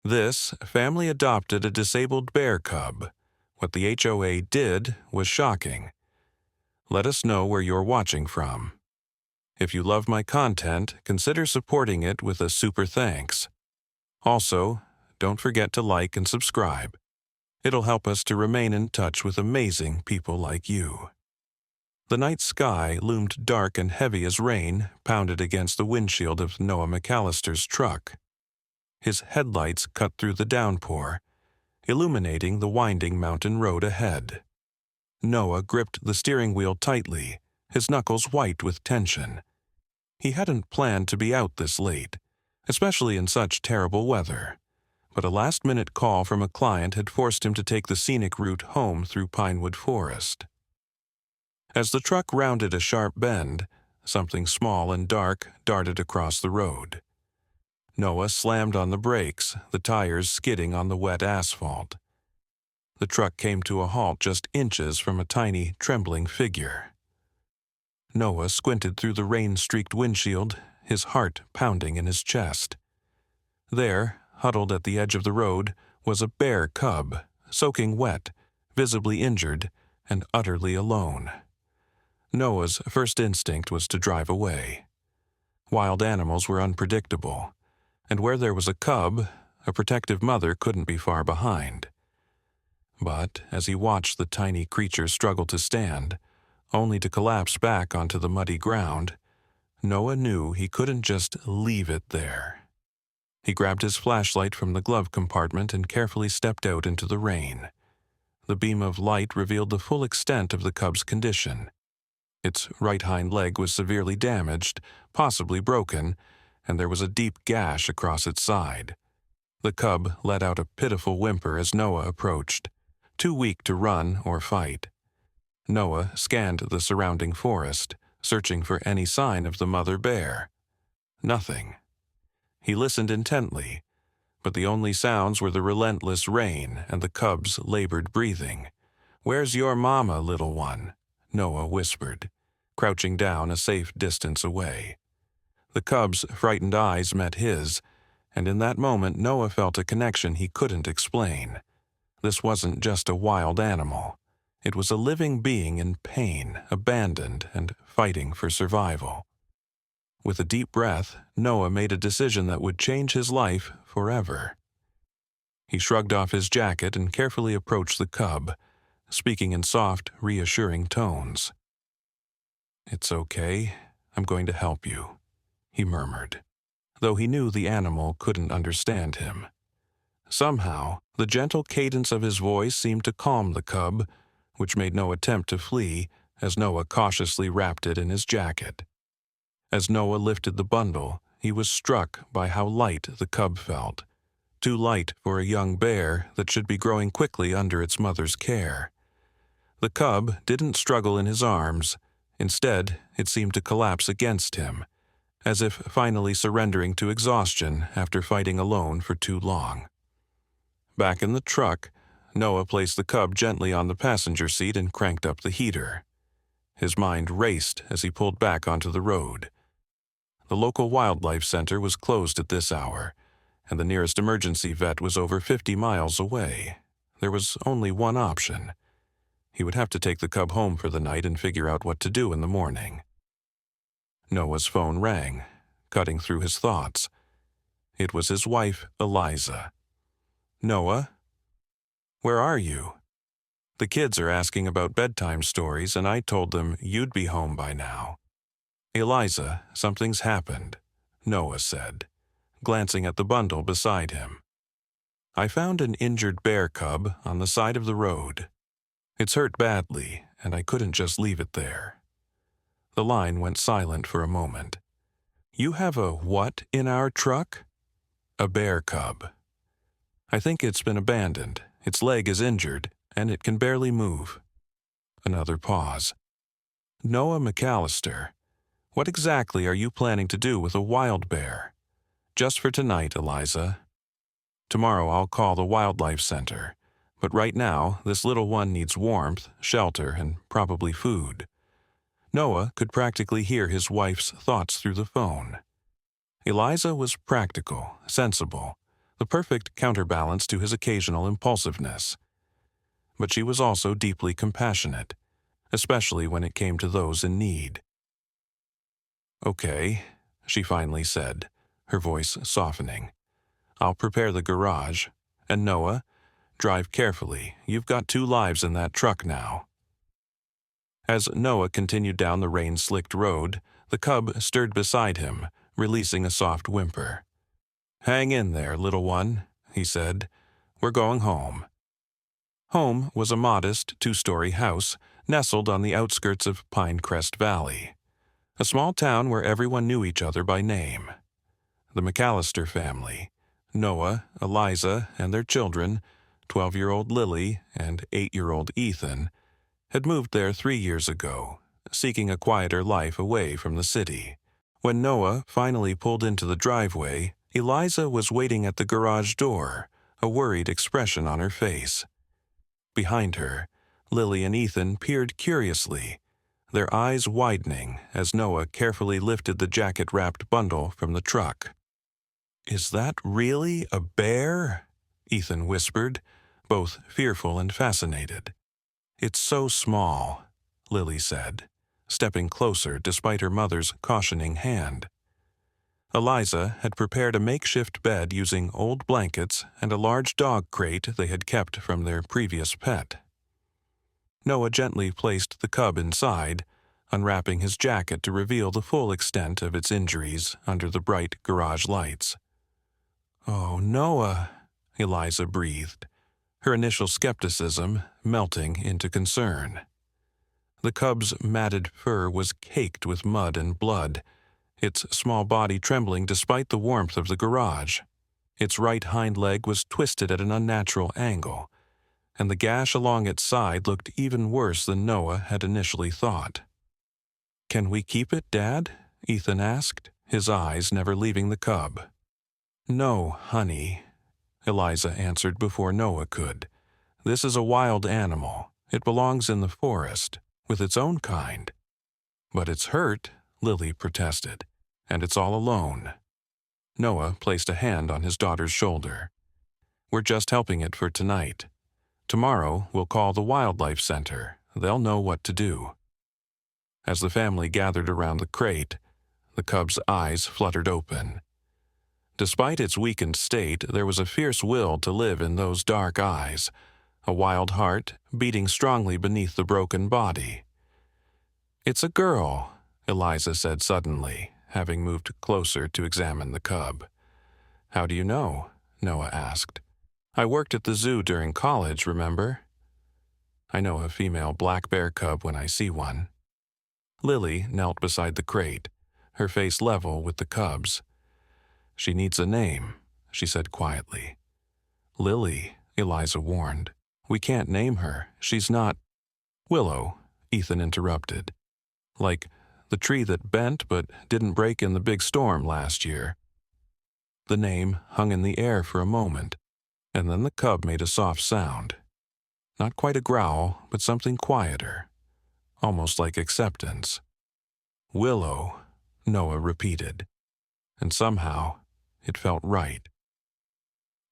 This family adopted a disabled bear cub. What the HOA did was shocking. Let us know where you're watching from. If you love my content, consider supporting it with a super thanks. Also, don't forget to like and subscribe. It'll help us to remain in touch with amazing people like you. The night sky loomed dark and heavy as rain pounded against the windshield of Noah McAllister's truck. His headlights cut through the downpour, illuminating the winding mountain road ahead. Noah gripped the steering wheel tightly, his knuckles white with tension. He hadn't planned to be out this late, especially in such terrible weather, but a last-minute call from a client had forced him to take the scenic route home through Pinewood Forest. As the truck rounded a sharp bend, something small and dark darted across the road. Noah slammed on the brakes, the tires skidding on the wet asphalt. The truck came to a halt just inches from a tiny, trembling figure. Noah squinted through the rain-streaked windshield, his heart pounding in his chest. There, huddled at the edge of the road, was a bear cub, soaking wet, visibly injured, and utterly alone. Noah's first instinct was to drive away. Wild animals were unpredictable, and where there was a cub, a protective mother couldn't be far behind. But as he watched the tiny creature struggle to stand, only to collapse back onto the muddy ground, Noah knew he couldn't just leave it there. He grabbed his flashlight from the glove compartment and carefully stepped out into the rain. The beam of light revealed the full extent of the cub's condition. Its right hind leg was severely damaged, possibly broken, and there was a deep gash across its side. The cub let out a pitiful whimper as Noah approached, too weak to run or fight. Noah scanned the surrounding forest, searching for any sign of the mother bear. Nothing. He listened intently, but the only sounds were the relentless rain and the cub's labored breathing. "Where's your mama, little one?" Noah whispered, crouching down a safe distance away. The cub's frightened eyes met his, and in that moment Noah felt a connection he couldn't explain. This wasn't just a wild animal. It was a living being in pain, abandoned, and fighting for survival. With a deep breath, Noah made a decision that would change his life forever. He shrugged off his jacket and carefully approached the cub, speaking in soft, reassuring tones. "It's okay. I'm going to help you," he murmured, though he knew the animal couldn't understand him. Somehow, the gentle cadence of his voice seemed to calm the cub, which made no attempt to flee as Noah cautiously wrapped it in his jacket. As Noah lifted the bundle, he was struck by how light the cub felt, too light for a young bear that should be growing quickly under its mother's care. The cub didn't struggle in his arms. Instead, it seemed to collapse against him, as if finally surrendering to exhaustion after fighting alone for too long. Back in the truck, Noah placed the cub gently on the passenger seat and cranked up the heater. His mind raced as he pulled back onto the road. The local wildlife center was closed at this hour, and the nearest emergency vet was over 50 miles away. There was only one option. He would have to take the cub home for the night and figure out what to do in the morning. Noah's phone rang, cutting through his thoughts. It was his wife, Eliza. "Noah? Where are you? The kids are asking about bedtime stories, and I told them you'd be home by now." "Eliza, something's happened," Noah said, glancing at the bundle beside him. "I found an injured bear cub on the side of the road. It's hurt badly, and I couldn't just leave it there." The line went silent for a moment. "You have a what in our truck?" "A bear cub. I think it's been abandoned. Its leg is injured, and it can barely move." Another pause. "Noah McAllister, what exactly are you planning to do with a wild bear?" "Just for tonight, Eliza. Tomorrow I'll call the wildlife center, but right now this little one needs warmth, shelter, and probably food." Noah could practically hear his wife's thoughts through the phone. Eliza was practical, sensible, the perfect counterbalance to his occasional impulsiveness. But she was also deeply compassionate, especially when it came to those in need. "Okay," she finally said, her voice softening. "I'll prepare the garage. And Noah, drive carefully. You've got 2 lives in that truck now." As Noah continued down the rain-slicked road, the cub stirred beside him, releasing a soft whimper. "Hang in there, little one," he said. "We're going home." Home was a modest 2-story house nestled on the outskirts of Pinecrest Valley, a small town where everyone knew each other by name. The McAllister family, Noah, Eliza, and their children, 12-year-old Lily and 8-year-old Ethan, had moved there 3 years ago, seeking a quieter life away from the city. When Noah finally pulled into the driveway, Eliza was waiting at the garage door, a worried expression on her face. Behind her, Lily and Ethan peered curiously, their eyes widening as Noah carefully lifted the jacket-wrapped bundle from the truck. "Is that really a bear?" Ethan whispered, both fearful and fascinated. "It's so small," Lily said, stepping closer despite her mother's cautioning hand. Eliza had prepared a makeshift bed using old blankets and a large dog crate they had kept from their previous pet. Noah gently placed the cub inside, unwrapping his jacket to reveal the full extent of its injuries under the bright garage lights. "Oh, Noah," Eliza breathed, her initial skepticism melting into concern. The cub's matted fur was caked with mud and blood, its small body trembling despite the warmth of the garage. Its right hind leg was twisted at an unnatural angle, and the gash along its side looked even worse than Noah had initially thought. "Can we keep it, Dad?" Ethan asked, his eyes never leaving the cub. "No, honey," Eliza answered before Noah could. "This is a wild animal. It belongs in the forest, with its own kind." "But it's hurt," Lily protested, "and it's all alone." Noah placed a hand on his daughter's shoulder. "We're just helping it for tonight. Tomorrow we'll call the wildlife center. They'll know what to do." As the family gathered around the crate, the cub's eyes fluttered open. Despite its weakened state, there was a fierce will to live in those dark eyes, a wild heart beating strongly beneath the broken body. "It's a girl," Eliza said suddenly, having moved closer to examine the cub. "How do you know?" Noah asked. "I worked at the zoo during college, remember? I know a female black bear cub when I see one." Lily knelt beside the crate, her face level with the cub's. "She needs a name," she said quietly. "Lily," Eliza warned. "We can't name her. She's not—" "Willow," Ethan interrupted. "Like the tree that bent but didn't break in the big storm last year." The name hung in the air for a moment, and then the cub made a soft sound. Not quite a growl, but something quieter, almost like acceptance. "Willow," Noah repeated, and somehow it felt right.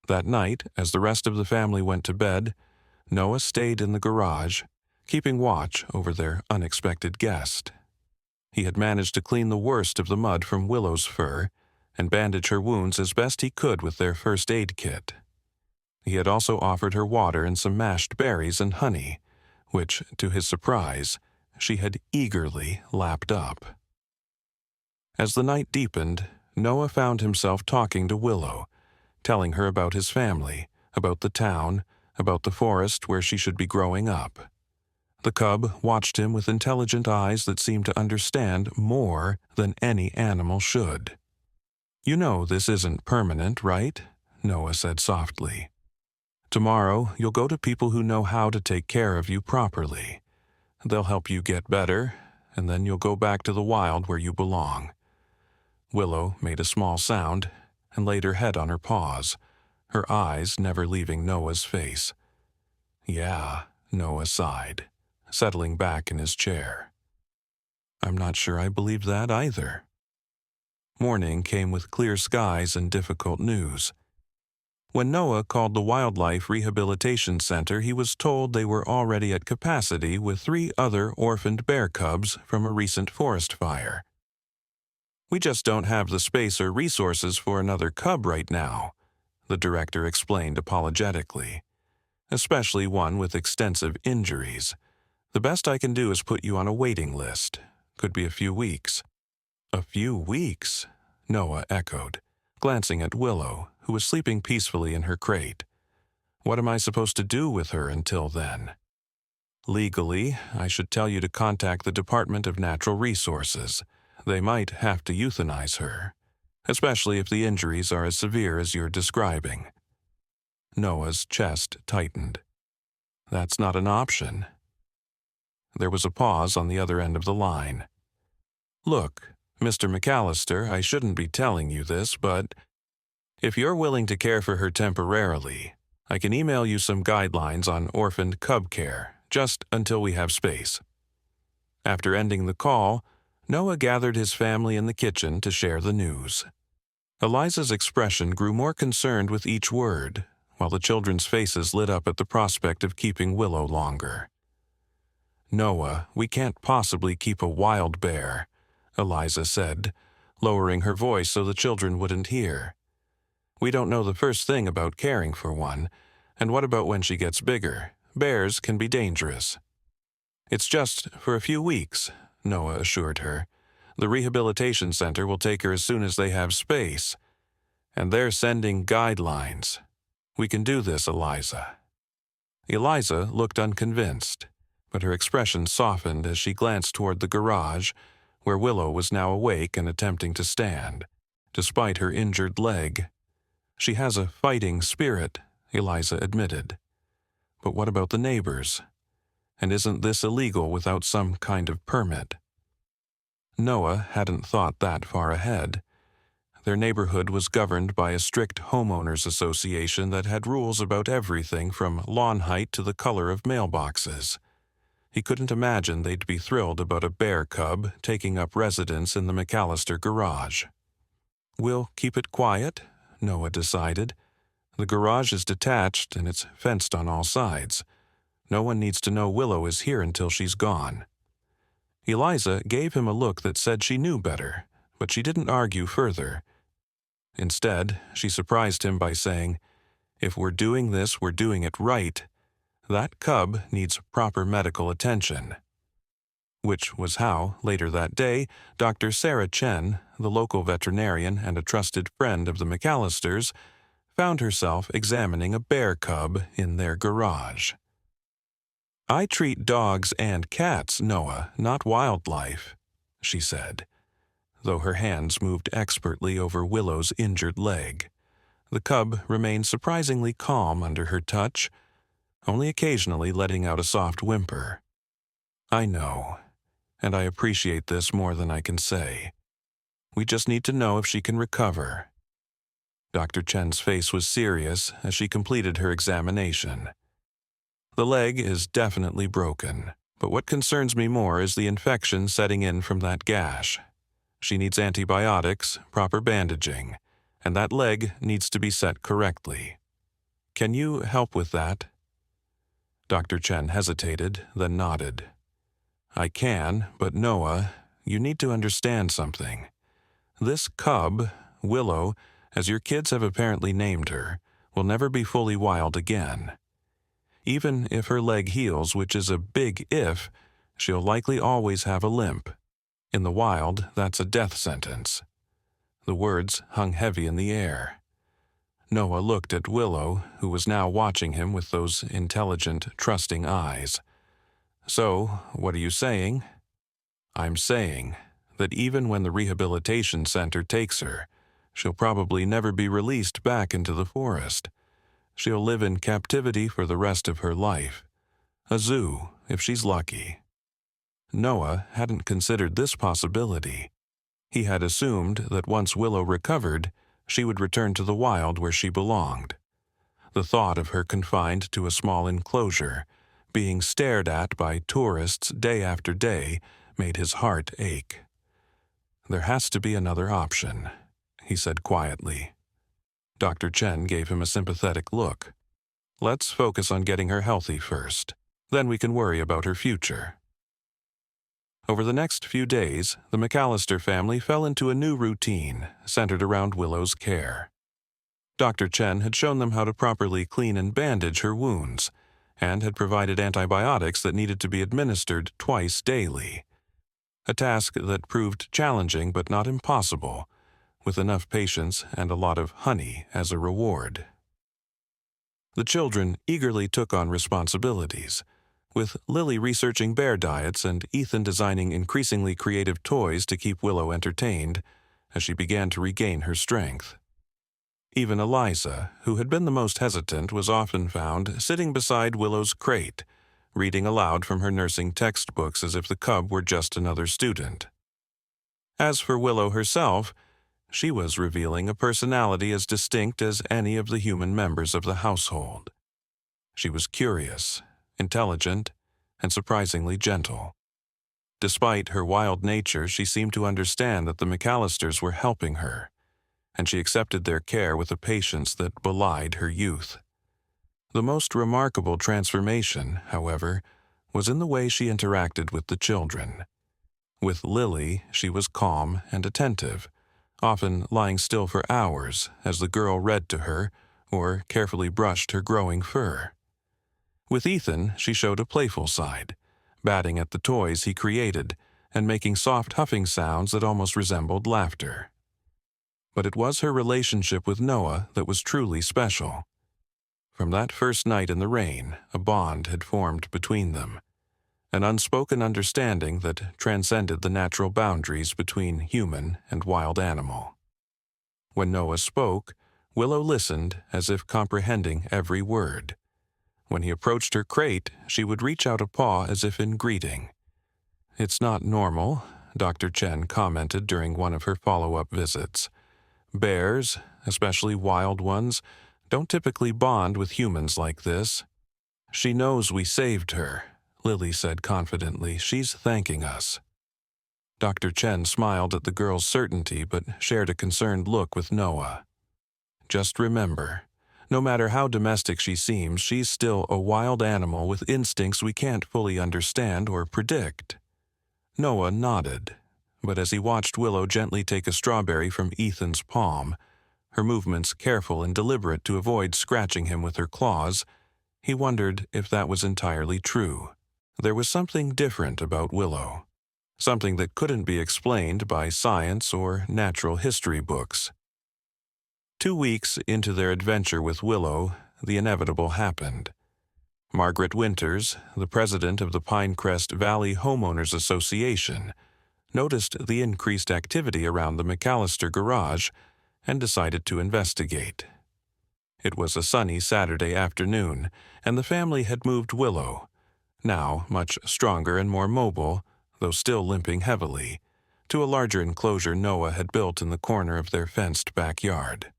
That night, as the rest of the family went to bed, Noah stayed in the garage, keeping watch over their unexpected guest. He had managed to clean the worst of the mud from Willow's fur and bandage her wounds as best he could with their first aid kit. He had also offered her water and some mashed berries and honey, which, to his surprise, she had eagerly lapped up. As the night deepened, Noah found himself talking to Willow, telling her about his family, about the town, about the forest where she should be growing up. The cub watched him with intelligent eyes that seemed to understand more than any animal should. "You know this isn't permanent, right?" Noah said softly. "Tomorrow you'll go to people who know how to take care of you properly. They'll help you get better, and then you'll go back to the wild where you belong." Willow made a small sound and laid her head on her paws, her eyes never leaving Noah's face. "Yeah," Noah sighed, settling back in his chair. "I'm not sure I believe that either." Morning came with clear skies and difficult news. When Noah called the Wildlife Rehabilitation Center, he was told they were already at capacity with 3 other orphaned bear cubs from a recent forest fire. "We just don't have the space or resources for another cub right now," the director explained apologetically, "especially one with extensive injuries. The best I can do is put you on a waiting list. Could be a few weeks." "A few weeks?" Noah echoed, glancing at Willow, who was sleeping peacefully in her crate. "What am I supposed to do with her until then?" "Legally, I should tell you to contact the Department of Natural Resources. They might have to euthanize her, especially if the injuries are as severe as you're describing." Noah's chest tightened. "That's not an option." There was a pause on the other end of the line. "Look, Mr. McAllister, I shouldn't be telling you this, but if you're willing to care for her temporarily, I can email you some guidelines on orphaned cub care, just until we have space." After ending the call, Noah gathered his family in the kitchen to share the news. Eliza's expression grew more concerned with each word, while the children's faces lit up at the prospect of keeping Willow longer. "Noah, we can't possibly keep a wild bear," Eliza said, lowering her voice so the children wouldn't hear. "We don't know the first thing about caring for one, and what about when she gets bigger? Bears can be dangerous." "It's just for a few weeks," Noah assured her. "The rehabilitation center will take her as soon as they have space. And they're sending guidelines. We can do this, Eliza." Eliza looked unconvinced, but her expression softened as she glanced toward the garage, where Willow was now awake and attempting to stand, despite her injured leg. "She has a fighting spirit," Eliza admitted. "But what about the neighbors? And isn't this illegal without some kind of permit?" Noah hadn't thought that far ahead. Their neighborhood was governed by a strict homeowners association that had rules about everything from lawn height to the color of mailboxes. He couldn't imagine they'd be thrilled about a bear cub taking up residence in the McAllister garage. "We'll keep it quiet," Noah decided. "The garage is detached and it's fenced on all sides. No one needs to know Willow is here until she's gone." Eliza gave him a look that said she knew better, but she didn't argue further. Instead, she surprised him by saying, "If we're doing this, we're doing it right. That cub needs proper medical attention." Which was how, later that day, Dr. Sarah Chen, the local veterinarian and a trusted friend of the McAllisters, found herself examining a bear cub in their garage. "I treat dogs and cats, Noah, not wildlife," she said, though her hands moved expertly over Willow's injured leg. The cub remained surprisingly calm under her touch, only occasionally letting out a soft whimper. "I know, and I appreciate this more than I can say. We just need to know if she can recover." Dr. Chen's face was serious as she completed her examination. "The leg is definitely broken, but what concerns me more is the infection setting in from that gash. She needs antibiotics, proper bandaging, and that leg needs to be set correctly. Can you help with that?" Dr. Chen hesitated, then nodded. "I can, but Noah, you need to understand something. This cub, Willow, as your kids have apparently named her, will never be fully wild again. Even if her leg heals, which is a big if, she'll likely always have a limp. In the wild, that's a death sentence." The words hung heavy in the air. Noah looked at Willow, who was now watching him with those intelligent, trusting eyes. "So, what are you saying?" "I'm saying that even when the rehabilitation center takes her, she'll probably never be released back into the forest. She'll live in captivity for the rest of her life. A zoo, if she's lucky." Noah hadn't considered this possibility. He had assumed that once Willow recovered, she would return to the wild where she belonged. The thought of her confined to a small enclosure, being stared at by tourists day after day, made his heart ache. "There has to be another option," he said quietly. Dr. Chen gave him a sympathetic look. "Let's focus on getting her healthy first. Then we can worry about her future." Over the next few days, the McAllister family fell into a new routine centered around Willow's care. Dr. Chen had shown them how to properly clean and bandage her wounds, and had provided antibiotics that needed to be administered twice daily. A task that proved challenging but not impossible, with enough patience and a lot of honey as a reward. The children eagerly took on responsibilities, with Lily researching bear diets and Ethan designing increasingly creative toys to keep Willow entertained as she began to regain her strength. Even Eliza, who had been the most hesitant, was often found sitting beside Willow's crate, reading aloud from her nursing textbooks as if the cub were just another student. As for Willow herself, she was revealing a personality as distinct as any of the human members of the household. She was curious, intelligent, and surprisingly gentle. Despite her wild nature, she seemed to understand that the McAllisters were helping her, and she accepted their care with a patience that belied her youth. The most remarkable transformation, however, was in the way she interacted with the children. With Lily, she was calm and attentive, often lying still for hours as the girl read to her or carefully brushed her growing fur. With Ethan, she showed a playful side, batting at the toys he created and making soft huffing sounds that almost resembled laughter. But it was her relationship with Noah that was truly special. From that first night in the rain, a bond had formed between them, an unspoken understanding that transcended the natural boundaries between human and wild animal. When Noah spoke, Willow listened as if comprehending every word. When he approached her crate, she would reach out a paw as if in greeting. "It's not normal," Dr. Chen commented during one of her follow-up visits. "Bears, especially wild ones, don't typically bond with humans like this." "She knows we saved her," Lily said confidently. "She's thanking us." Dr. Chen smiled at the girl's certainty but shared a concerned look with Noah. "Just remember, no matter how domestic she seems, she's still a wild animal with instincts we can't fully understand or predict." Noah nodded, but as he watched Willow gently take a strawberry from Ethan's palm, her movements careful and deliberate to avoid scratching him with her claws, he wondered if that was entirely true. There was something different about Willow, something that couldn't be explained by science or natural history books. 2 weeks into their adventure with Willow, the inevitable happened. Margaret Winters, the president of the Pinecrest Valley Homeowners Association, noticed the increased activity around the McAllister garage and decided to investigate. It was a sunny Saturday afternoon, and the family had moved Willow, now much stronger and more mobile, though still limping heavily, to a larger enclosure Noah had built in the corner of their fenced backyard.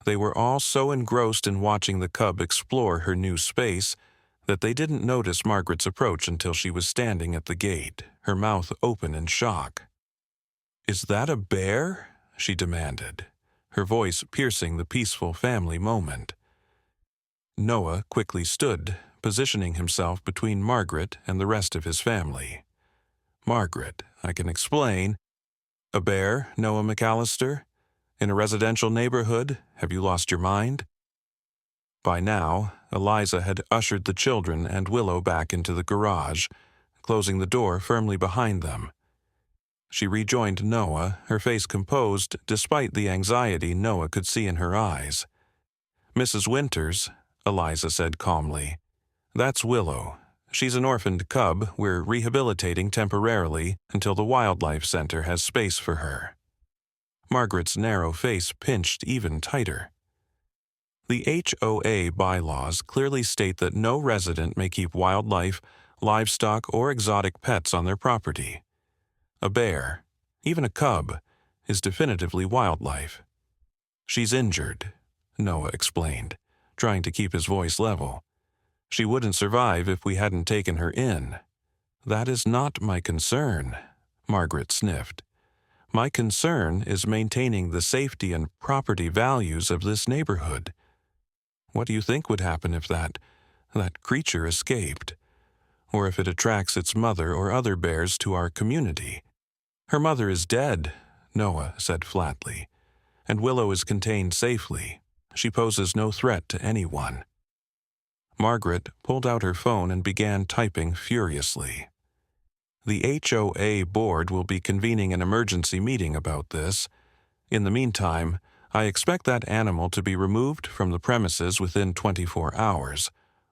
They were all so engrossed in watching the cub explore her new space that they didn't notice Margaret's approach until she was standing at the gate, her mouth open in shock. "Is that a bear?" she demanded, her voice piercing the peaceful family moment. Noah quickly stood, positioning himself between Margaret and the rest of his family. "Margaret, I can explain." "A bear, Noah McAllister? In a residential neighborhood? Have you lost your mind?" By now, Eliza had ushered the children and Willow back into the garage, closing the door firmly behind them. She rejoined Noah, her face composed despite the anxiety Noah could see in her eyes. "Mrs. Winters," Eliza said calmly, "that's Willow. She's an orphaned cub we're rehabilitating temporarily until the Wildlife Center has space for her." Margaret's narrow face pinched even tighter. The HOA bylaws clearly state that no resident may keep wildlife, livestock, or exotic pets on their property. A bear, even a cub, is definitively wildlife. "She's injured," Noah explained, trying to keep his voice level. "She wouldn't survive if we hadn't taken her in." "That is not my concern," Margaret sniffed. My concern is maintaining the safety and property values of this neighborhood. What do you think would happen if that creature escaped? Or if it attracts its mother or other bears to our community? Her mother is dead, Noah said flatly, and Willow is contained safely. She poses no threat to anyone. Margaret pulled out her phone and began typing furiously. The HOA board will be convening an emergency meeting about this. In the meantime, I expect that animal to be removed from the premises within 24 hours,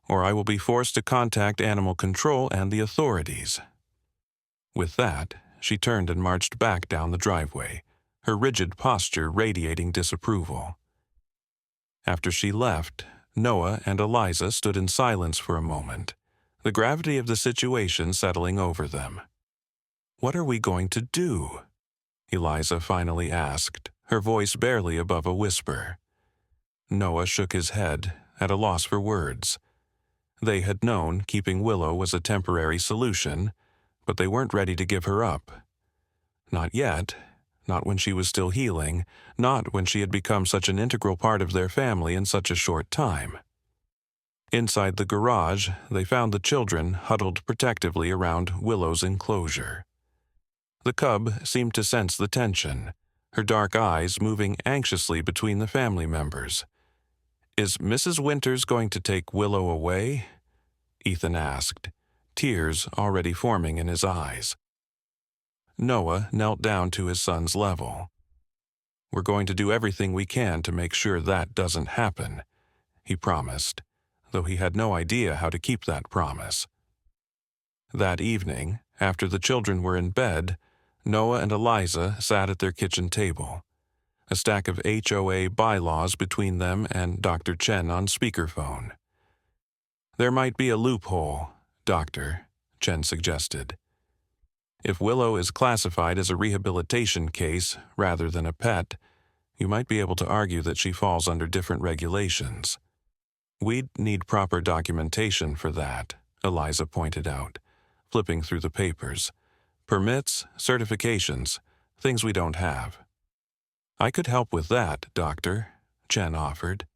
or I will be forced to contact animal control and the authorities. With that, she turned and marched back down the driveway, her rigid posture radiating disapproval. After she left, Noah and Eliza stood in silence for a moment, the gravity of the situation settling over them. "What are we going to do?" Eliza finally asked, her voice barely above a whisper. Noah shook his head, at a loss for words. They had known keeping Willow was a temporary solution, but they weren't ready to give her up. Not yet, not when she was still healing, not when she had become such an integral part of their family in such a short time. Inside the garage, they found the children huddled protectively around Willow's enclosure. The cub seemed to sense the tension, her dark eyes moving anxiously between the family members. "Is Mrs. Winters going to take Willow away?" Ethan asked, tears already forming in his eyes. Noah knelt down to his son's level. "We're going to do everything we can to make sure that doesn't happen," he promised, though he had no idea how to keep that promise. That evening, after the children were in bed, Noah and Eliza sat at their kitchen table, a stack of HOA bylaws between them and Dr. Chen on speakerphone. "There might be a loophole, Doctor," Chen suggested. "If Willow is classified as a rehabilitation case rather than a pet, you might be able to argue that she falls under different regulations." "We'd need proper documentation for that," Eliza pointed out, flipping through the papers. "Permits, certifications, things we don't have." "I could help with that, Doctor," Chen offered.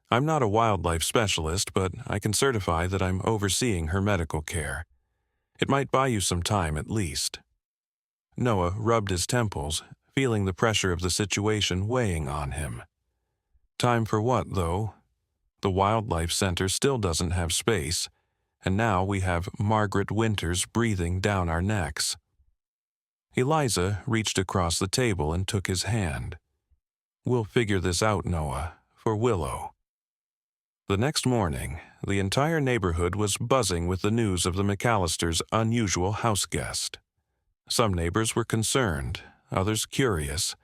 "I'm not a wildlife specialist, but I can certify that I'm overseeing her medical care. It might buy you some time at least." Noah rubbed his temples, feeling the pressure of the situation weighing on him. Time for what, though? The Wildlife Center still doesn't have space, and now we have Margaret Winters breathing down our necks. Eliza reached across the table and took his hand. "We'll figure this out, Noah, for Willow." The next morning, the entire neighborhood was buzzing with the news of the McAllisters' unusual house guest. Some neighbors were concerned, others curious,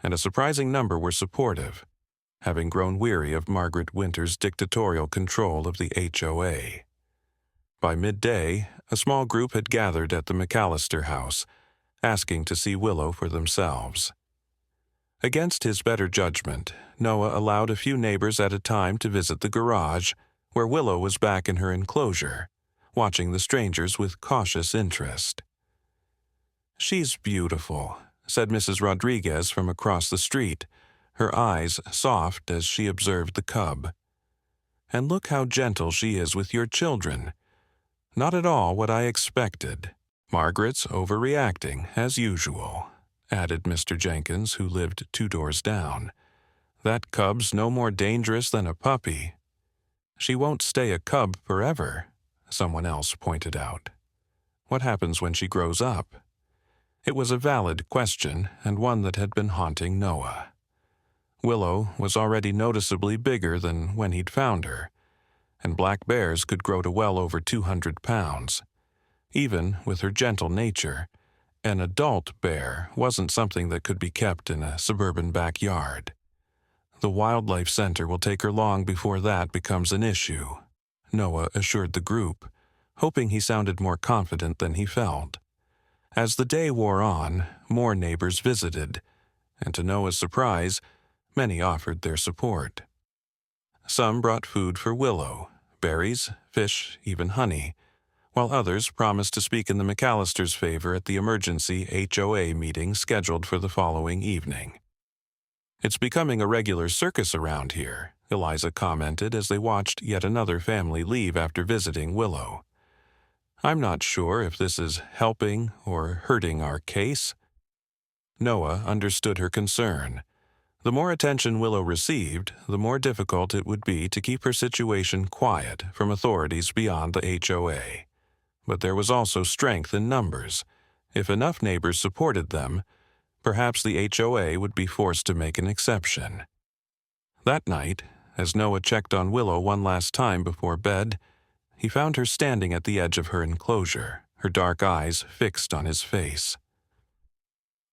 and a surprising number were supportive, having grown weary of Margaret Winters' dictatorial control of the HOA. By midday, a small group had gathered at the McAllister house, asking to see Willow for themselves. Against his better judgment, Noah allowed a few neighbors at a time to visit the garage, where Willow was back in her enclosure, watching the strangers with cautious interest. "She's beautiful," said Mrs. Rodriguez from across the street, her eyes soft as she observed the cub. "And look how gentle she is with your children. Not at all what I expected. Margaret's overreacting, as usual," added Mr. Jenkins, who lived 2 doors down. "That cub's no more dangerous than a puppy." "She won't stay a cub forever," someone else pointed out. "What happens when she grows up?" It was a valid question, and one that had been haunting Noah. Willow was already noticeably bigger than when he'd found her, and black bears could grow to well over 200 pounds. Even with her gentle nature, an adult bear wasn't something that could be kept in a suburban backyard. "The Wildlife Center will take her long before that becomes an issue," Noah assured the group, hoping he sounded more confident than he felt. As the day wore on, more neighbors visited, and to Noah's surprise, many offered their support. Some brought food for Willow, berries, fish, even honey, while others promised to speak in the McAllisters' favor at the emergency HOA meeting scheduled for the following evening. "It's becoming a regular circus around here," Eliza commented as they watched yet another family leave after visiting Willow. "I'm not sure if this is helping or hurting our case." Noah understood her concern. The more attention Willow received, the more difficult it would be to keep her situation quiet from authorities beyond the HOA. But there was also strength in numbers. If enough neighbors supported them, perhaps the HOA would be forced to make an exception. That night, as Noah checked on Willow one last time before bed, he found her standing at the edge of her enclosure, her dark eyes fixed on his face.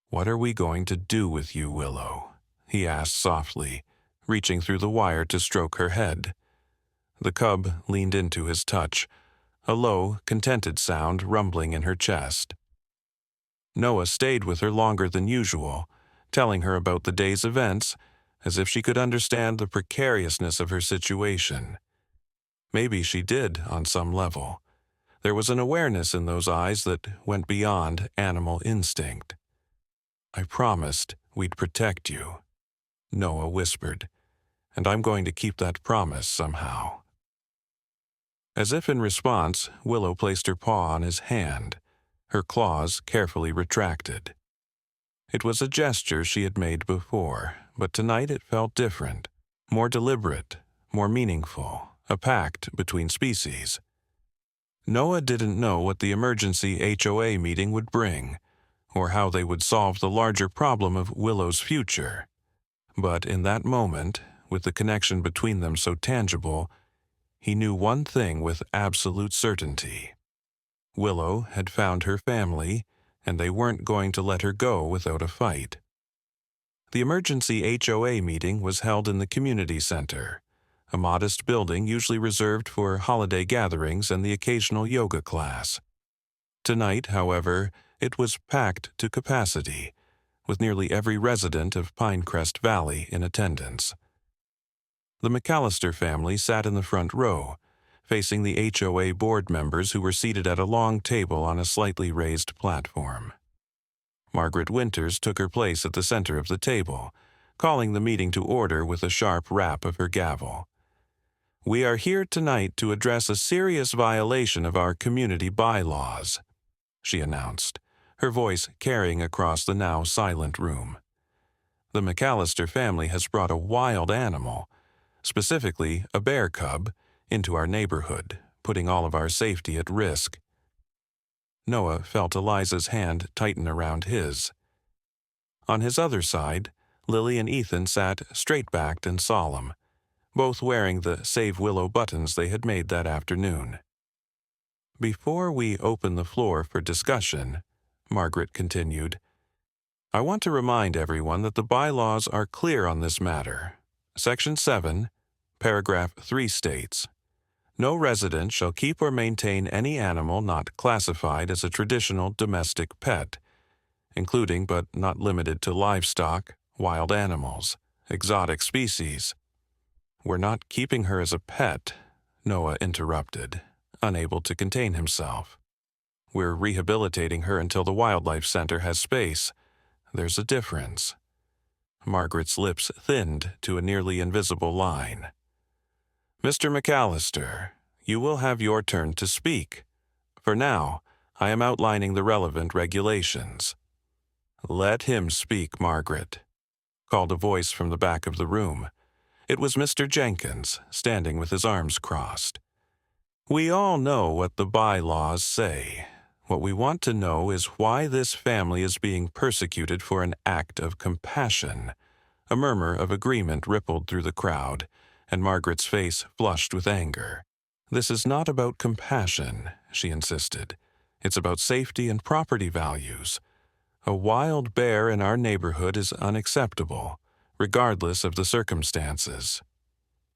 "What are we going to do with you, Willow?" he asked softly, reaching through the wire to stroke her head. The cub leaned into his touch, a low, contented sound rumbling in her chest. Noah stayed with her longer than usual, telling her about the day's events, as if she could understand the precariousness of her situation. Maybe she did on some level. There was an awareness in those eyes that went beyond animal instinct. "I promised we'd protect you," Noah whispered, "and I'm going to keep that promise somehow." As if in response, Willow placed her paw on his hand, her claws carefully retracted. It was a gesture she had made before, but tonight it felt different, more deliberate, more meaningful, a pact between species. Noah didn't know what the emergency HOA meeting would bring, or how they would solve the larger problem of Willow's future. But in that moment, with the connection between them so tangible, he knew one thing with absolute certainty. Willow had found her family, and they weren't going to let her go without a fight. The emergency HOA meeting was held in the community center, a modest building usually reserved for holiday gatherings and the occasional yoga class. Tonight, however, it was packed to capacity, with nearly every resident of Pinecrest Valley in attendance. The McAllister family sat in the front row, facing the HOA board members who were seated at a long table on a slightly raised platform. Margaret Winters took her place at the center of the table, calling the meeting to order with a sharp rap of her gavel. "We are here tonight to address a serious violation of our community bylaws," she announced, her voice carrying across the now silent room. "The McAllister family has brought a wild animal, specifically a bear cub, into our neighborhood, putting all of our safety at risk." Noah felt Eliza's hand tighten around his. On his other side, Lily and Ethan sat straight-backed and solemn, both wearing the Save Willow buttons they had made that afternoon. "Before we open the floor for discussion," Margaret continued, "I want to remind everyone that the bylaws are clear on this matter. Section 7, Paragraph 3 states, "No resident shall keep or maintain any animal not classified as a traditional domestic pet, including but not limited to livestock, wild animals, exotic species." "We're not keeping her as a pet," Noah interrupted, unable to contain himself. "We're rehabilitating her until the Wildlife Center has space. There's a difference." Margaret's lips thinned to a nearly invisible line. "Mr. McAllister, you will have your turn to speak. For now, I am outlining the relevant regulations." "Let him speak, Margaret," called a voice from the back of the room. It was Mr. Jenkins, standing with his arms crossed. "We all know what the bylaws say. What we want to know is why this family is being persecuted for an act of compassion." A murmur of agreement rippled through the crowd, and Margaret's face flushed with anger. "This is not about compassion," she insisted. "It's about safety and property values. A wild bear in our neighborhood is unacceptable, regardless of the circumstances."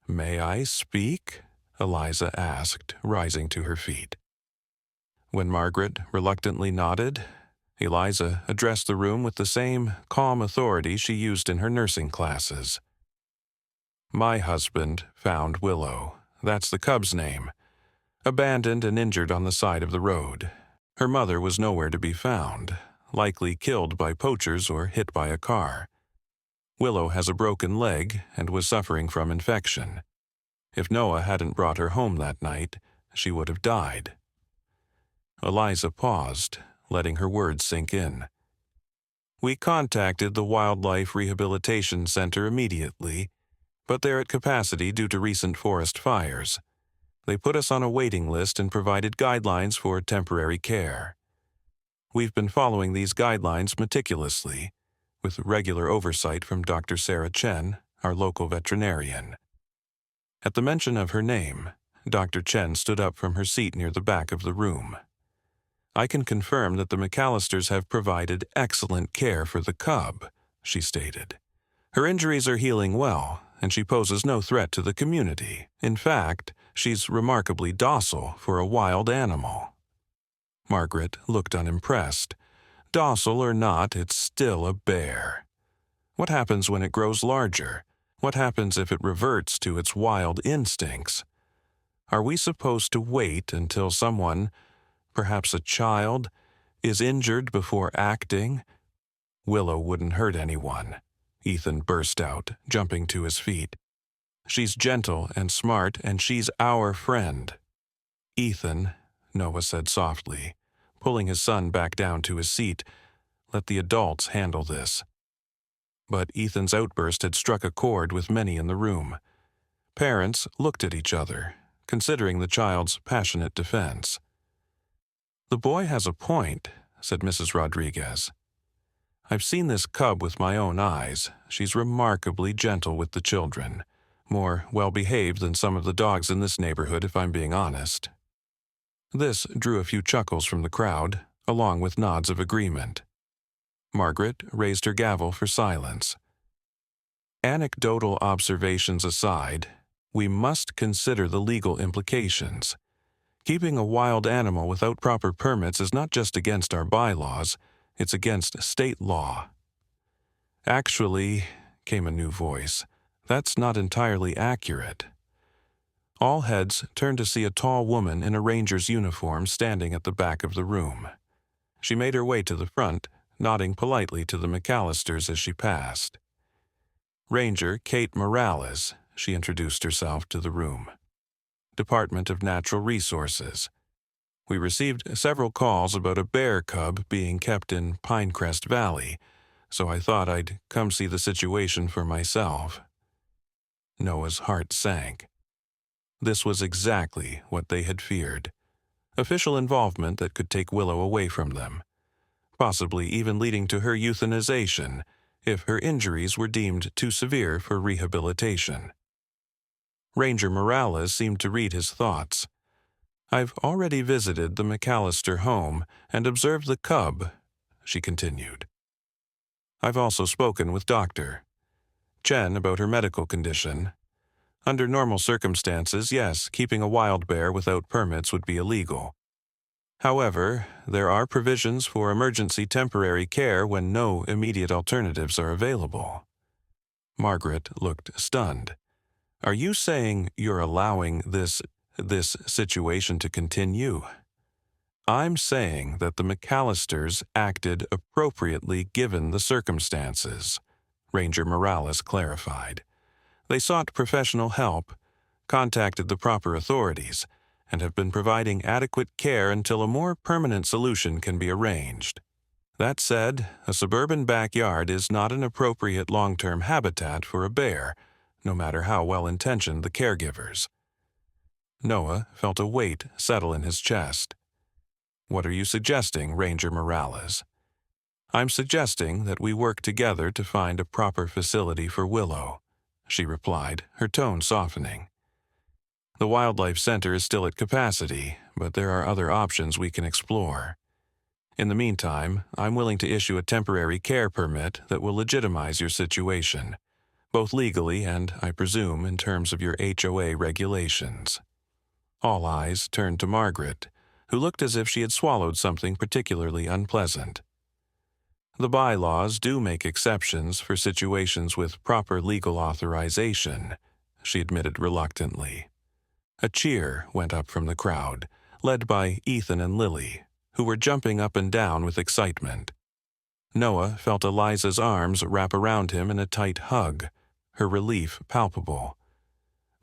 "May I speak?" Eliza asked, rising to her feet. When Margaret reluctantly nodded, Eliza addressed the room with the same calm authority she used in her nursing classes. "My husband found Willow. That's the cub's name. abandoned and injured on the side of the road. Her mother was nowhere to be found, likely killed by poachers or hit by a car. Willow has a broken leg and was suffering from infection. If Noah hadn't brought her home that night, she would have died. Eliza paused, letting her words sink in. We contacted the Wildlife Rehabilitation Center immediately, but they're at capacity due to recent forest fires. They put us on a waiting list and provided guidelines for temporary care. We've been following these guidelines meticulously, with regular oversight from Dr. Sarah Chen, our local veterinarian. At the mention of her name, Dr. Chen stood up from her seat near the back of the room. I can confirm that the McAllisters have provided excellent care for the cub, she stated. Her injuries are healing well, and she poses no threat to the community. In fact, she's remarkably docile for a wild animal. Margaret looked unimpressed. Docile or not, it's still a bear. What happens when it grows larger? What happens if it reverts to its wild instincts? Are we supposed to wait until someone, perhaps a child, is injured before acting? Willow wouldn't hurt anyone, Ethan burst out, jumping to his feet. She's gentle and smart, and she's our friend. Ethan, Noah said softly, pulling his son back down to his seat, let the adults handle this. But Ethan's outburst had struck a chord with many in the room. Parents looked at each other, considering the child's passionate defense. The boy has a point, said Mrs. Rodriguez. I've seen this cub with my own eyes. She's remarkably gentle with the children, more well-behaved than some of the dogs in this neighborhood, if I'm being honest. This drew a few chuckles from the crowd, along with nods of agreement. Margaret raised her gavel for silence. Anecdotal observations aside, we must consider the legal implications. Keeping a wild animal without proper permits is not just against our bylaws, it's against state law. Actually, came a new voice, that's not entirely accurate. All heads turned to see a tall woman in a ranger's uniform standing at the back of the room. She made her way to the front, nodding politely to the McAllisters as she passed. Ranger Kate Morales, she introduced herself to the room. Department of Natural Resources. We received several calls about a bear cub being kept in Pinecrest Valley, so I thought I'd come see the situation for myself. Noah's heart sank. This was exactly what they had feared. Official involvement that could take Willow away from them, possibly even leading to her euthanization if her injuries were deemed too severe for rehabilitation. Ranger Morales seemed to read his thoughts. I've already visited the McAllister home and observed the cub, she continued. I've also spoken with Dr. Chen about her medical condition. Under normal circumstances, yes, keeping a wild bear without permits would be illegal. However, there are provisions for emergency temporary care when no immediate alternatives are available. Margaret looked stunned. Are you saying you're allowing this situation to continue? I'm saying that the McAllisters acted appropriately given the circumstances, Ranger Morales clarified. They sought professional help, contacted the proper authorities, and have been providing adequate care until a more permanent solution can be arranged. That said, a suburban backyard is not an appropriate long-term habitat for a bear, no matter how well-intentioned the caregivers. Noah felt a weight settle in his chest. What are you suggesting, Ranger Morales? I'm suggesting that we work together to find a proper facility for Willow, she replied, her tone softening. The Wildlife Center is still at capacity, but there are other options we can explore. In the meantime, I'm willing to issue a temporary care permit that will legitimize your situation, both legally and, I presume, in terms of your HOA regulations. All eyes turned to Margaret, who looked as if she had swallowed something particularly unpleasant. The bylaws do make exceptions for situations with proper legal authorization, she admitted reluctantly. A cheer went up from the crowd, led by Ethan and Lily, who were jumping up and down with excitement. Noah felt Eliza's arms wrap around him in a tight hug, her relief palpable.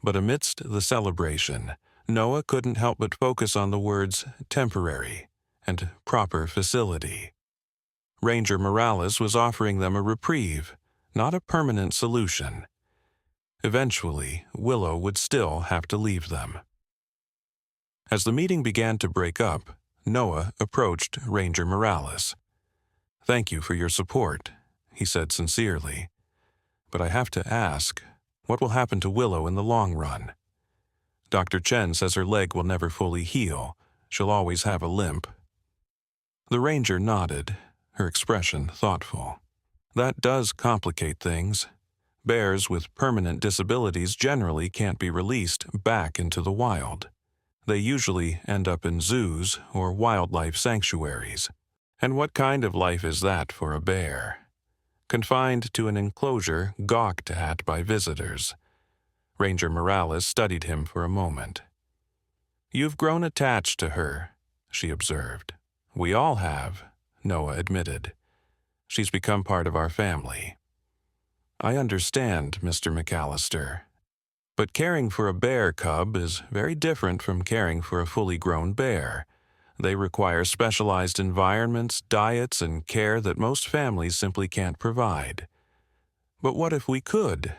But amidst the celebration, Noah couldn't help but focus on the words temporary and proper facility. Ranger Morales was offering them a reprieve, not a permanent solution. Eventually, Willow would still have to leave them. As the meeting began to break up, Noah approached Ranger Morales. "Thank you for your support," he said sincerely. "But I have to ask, what will happen to Willow in the long run? Dr. Chen says her leg will never fully heal. She'll always have a limp." The ranger nodded, her expression thoughtful. "That does complicate things. Bears with permanent disabilities generally can't be released back into the wild. They usually end up in zoos or wildlife sanctuaries. And what kind of life is that for a bear? Confined to an enclosure gawked at by visitors." Ranger Morales studied him for a moment. "You've grown attached to her," she observed. "We all have," Noah admitted. "She's become part of our family." "I understand, Mr. McAllister. But caring for a bear cub is very different from caring for a fully grown bear. They require specialized environments, diets, and care that most families simply can't provide." "But what if we could?"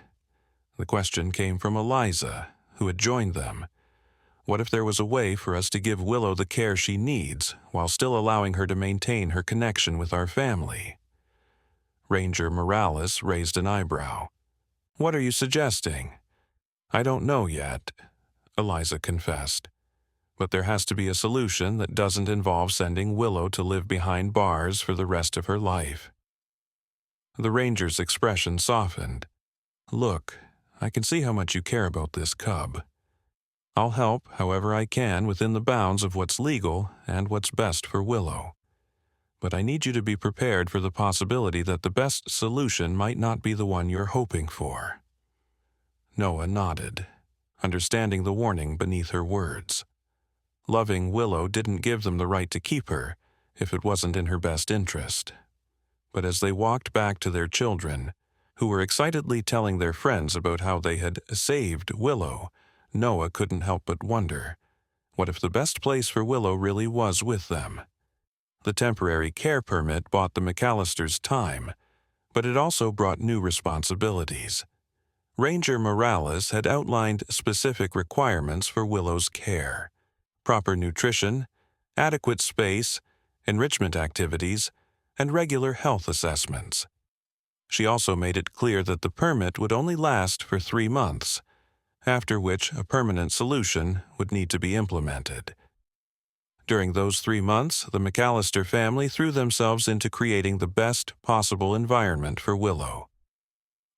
The question came from Eliza, who had joined them. "What if there was a way for us to give Willow the care she needs, while still allowing her to maintain her connection with our family?" Ranger Morales raised an eyebrow. "What are you suggesting?" "I don't know yet," Eliza confessed. "But there has to be a solution that doesn't involve sending Willow to live behind bars for the rest of her life." The ranger's expression softened. "Look, I can see how much you care about this cub. I'll help however I can within the bounds of what's legal and what's best for Willow. But I need you to be prepared for the possibility that the best solution might not be the one you're hoping for." Noah nodded, understanding the warning beneath her words. Loving Willow didn't give them the right to keep her if it wasn't in her best interest. But as they walked back to their children, who were excitedly telling their friends about how they had saved Willow, Noah couldn't help but wonder, what if the best place for Willow really was with them? The temporary care permit bought the McAllisters time, but it also brought new responsibilities. Ranger Morales had outlined specific requirements for Willow's care: proper nutrition, adequate space, enrichment activities, and regular health assessments. She also made it clear that the permit would only last for 3 months, after which a permanent solution would need to be implemented. During those 3 months, the McAllister family threw themselves into creating the best possible environment for Willow.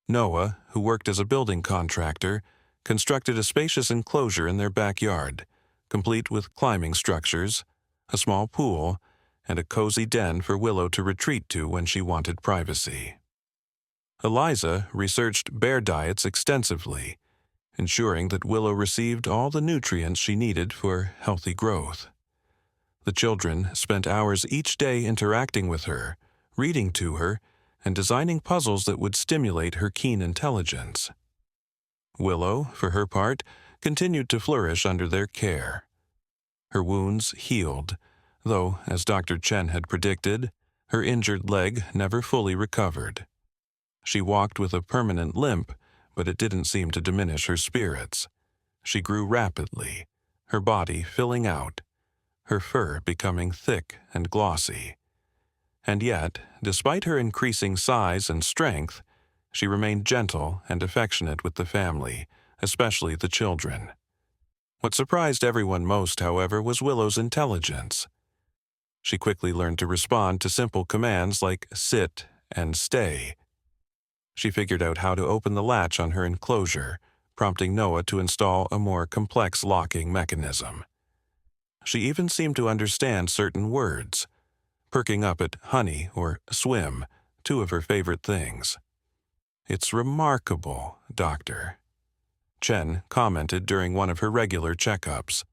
Noah, who worked as a building contractor, constructed a spacious enclosure in their backyard, complete with climbing structures, a small pool, and a cozy den for Willow to retreat to when she wanted privacy. Eliza researched bear diets extensively, ensuring that Willow received all the nutrients she needed for healthy growth. The children spent hours each day interacting with her, reading to her, and designing puzzles that would stimulate her keen intelligence. Willow, for her part, continued to flourish under their care. Her wounds healed, though, as Dr. Chen had predicted, her injured leg never fully recovered. She walked with a permanent limp, but it didn't seem to diminish her spirits. She grew rapidly, her body filling out, her fur becoming thick and glossy. And yet, despite her increasing size and strength, she remained gentle and affectionate with the family, especially the children. What surprised everyone most, however, was Willow's intelligence. She quickly learned to respond to simple commands like sit and stay. She figured out how to open the latch on her enclosure, prompting Noah to install a more complex locking mechanism. She even seemed to understand certain words, perking up at honey or swim, 2 of her favorite things. "It's remarkable, Doctor." Chen commented during one of her regular checkups.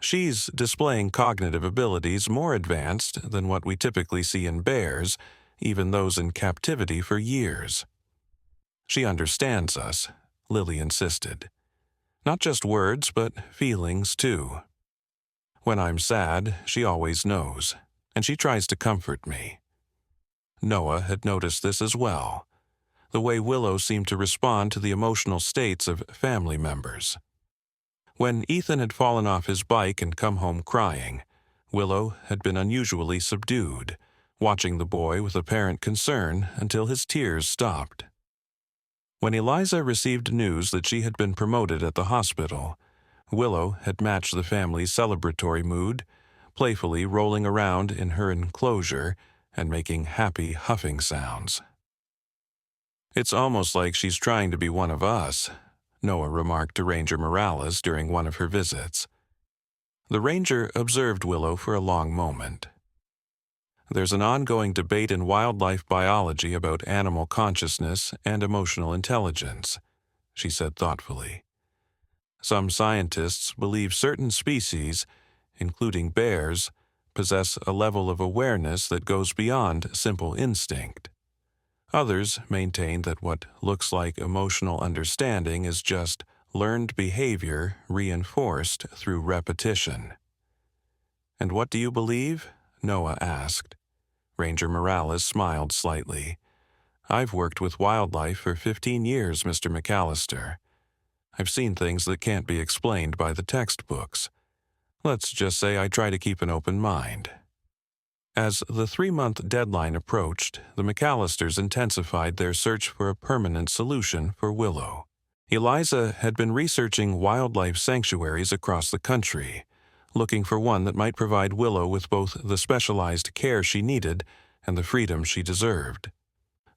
She's displaying cognitive abilities more advanced than what we typically see in bears, even those in captivity for years. She understands us, Lily insisted. Not just words, but feelings too. When I'm sad, she always knows, and she tries to comfort me. Noah had noticed this as well, the way Willow seemed to respond to the emotional states of family members. When Ethan had fallen off his bike and come home crying, Willow had been unusually subdued, watching the boy with apparent concern until his tears stopped. When Eliza received news that she had been promoted at the hospital, Willow had matched the family's celebratory mood, playfully rolling around in her enclosure and making happy huffing sounds. "It's almost like she's trying to be one of us," Noah remarked to Ranger Morales during one of her visits. The ranger observed Willow for a long moment. "There's an ongoing debate in wildlife biology about animal consciousness and emotional intelligence," she said thoughtfully. "Some scientists believe certain species, including bears, possess a level of awareness that goes beyond simple instinct. Others maintain that what looks like emotional understanding is just learned behavior reinforced through repetition." "And what do you believe?" Noah asked. Ranger Morales smiled slightly. "I've worked with wildlife for 15 years, Mr. McAllister. I've seen things that can't be explained by the textbooks. Let's just say I try to keep an open mind." As the 3-month deadline approached, the McAllisters intensified their search for a permanent solution for Willow. Eliza had been researching wildlife sanctuaries across the country, looking for one that might provide Willow with both the specialized care she needed and the freedom she deserved.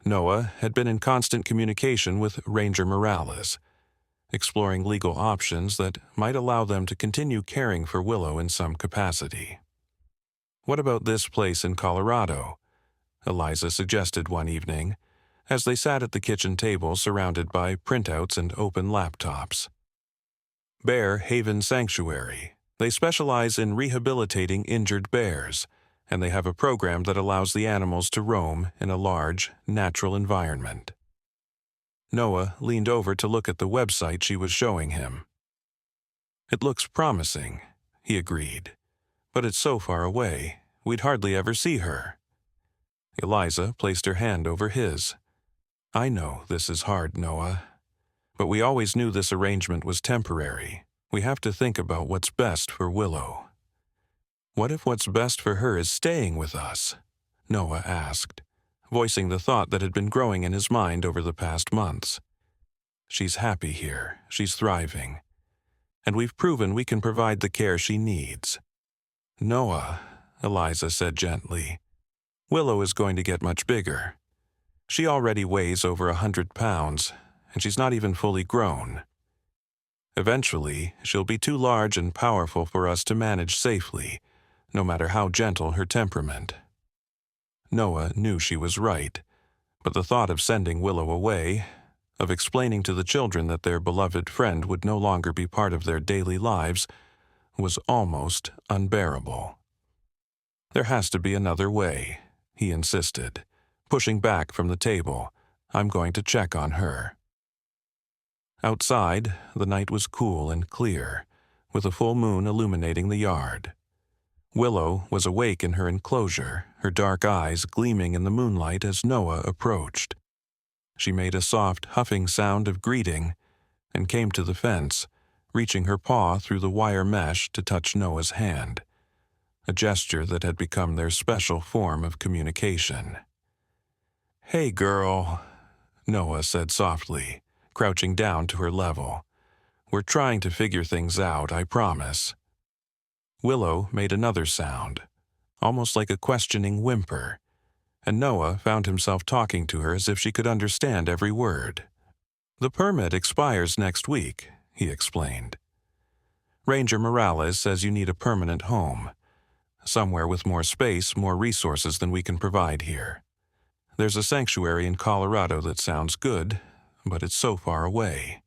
Noah had been in constant communication with Ranger Morales, exploring legal options that might allow them to continue caring for Willow in some capacity. "What about this place in Colorado?" Eliza suggested one evening, as they sat at the kitchen table surrounded by printouts and open laptops. "Bear Haven Sanctuary. They specialize in rehabilitating injured bears, and they have a program that allows the animals to roam in a large, natural environment." Noah leaned over to look at the website she was showing him. "It looks promising," he agreed. "But it's so far away, we'd hardly ever see her." Eliza placed her hand over his. "I know this is hard, Noah. But we always knew this arrangement was temporary. We have to think about what's best for Willow." "What if what's best for her is staying with us?" Noah asked, voicing the thought that had been growing in his mind over the past months. "She's happy here, she's thriving, and we've proven we can provide the care she needs." "Noah," Eliza said gently, "Willow is going to get much bigger. She already weighs over 100 pounds, and she's not even fully grown. Eventually, she'll be too large and powerful for us to manage safely, no matter how gentle her temperament." Noah knew she was right, but the thought of sending Willow away, of explaining to the children that their beloved friend would no longer be part of their daily lives, was almost unbearable. "There has to be another way," he insisted, pushing back from the table. "I'm going to check on her." Outside, the night was cool and clear, with a full moon illuminating the yard. Willow was awake in her enclosure, her dark eyes gleaming in the moonlight as Noah approached. She made a soft, huffing sound of greeting and came to the fence, reaching her paw through the wire mesh to touch Noah's hand, a gesture that had become their special form of communication. "Hey, girl," Noah said softly, crouching down to her level. "We're trying to figure things out, I promise." Willow made another sound, almost like a questioning whimper, and Noah found himself talking to her as if she could understand every word. "The permit expires next week," he explained. "Ranger Morales says you need a permanent home, somewhere with more space, more resources than we can provide here. There's a sanctuary in Colorado that sounds good, but it's so far away."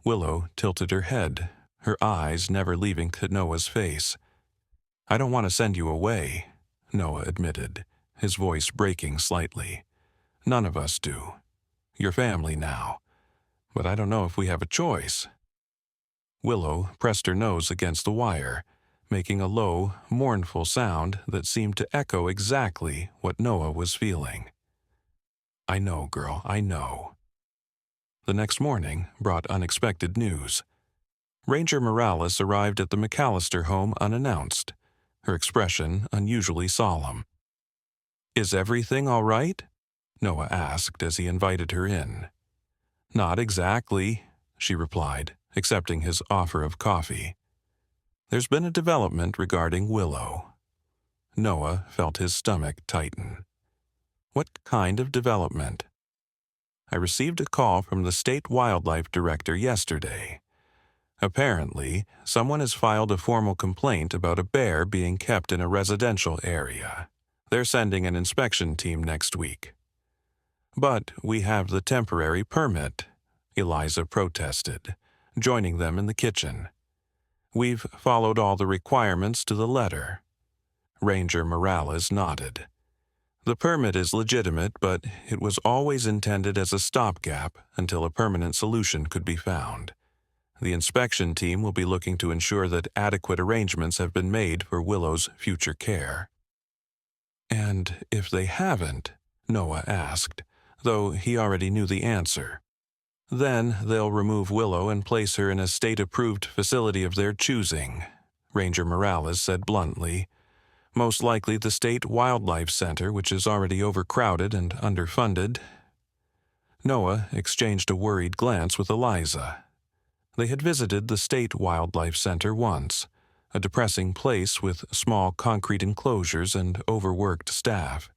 Willow tilted her head, her eyes never leaving Noah's face. "I don't want to send you away," Noah admitted, his voice breaking slightly. "None of us do. You're family now. But I don't know if we have a choice." Willow pressed her nose against the wire, making a low, mournful sound that seemed to echo exactly what Noah was feeling. "I know, girl, I know." The next morning brought unexpected news. Ranger Morales arrived at the McAllister home unannounced, her expression unusually solemn. "Is everything all right?" Noah asked as he invited her in. "Not exactly," she replied, accepting his offer of coffee. "There's been a development regarding Willow." Noah felt his stomach tighten. "What kind of development?" "I received a call from the state wildlife director yesterday. Apparently, someone has filed a formal complaint about a bear being kept in a residential area. They're sending an inspection team next week." "But we have the temporary permit," Eliza protested, joining them in the kitchen. "We've followed all the requirements to the letter." Ranger Morales nodded. "The permit is legitimate, but it was always intended as a stopgap until a permanent solution could be found. The inspection team will be looking to ensure that adequate arrangements have been made for Willow's future care." "And if they haven't?" Noah asked, though he already knew the answer. "Then they'll remove Willow and place her in a state-approved facility of their choosing," Ranger Morales said bluntly. "Most likely the State Wildlife Center, which is already overcrowded and underfunded." Noah exchanged a worried glance with Eliza. They had visited the State Wildlife Center once, a depressing place with small concrete enclosures and overworked staff.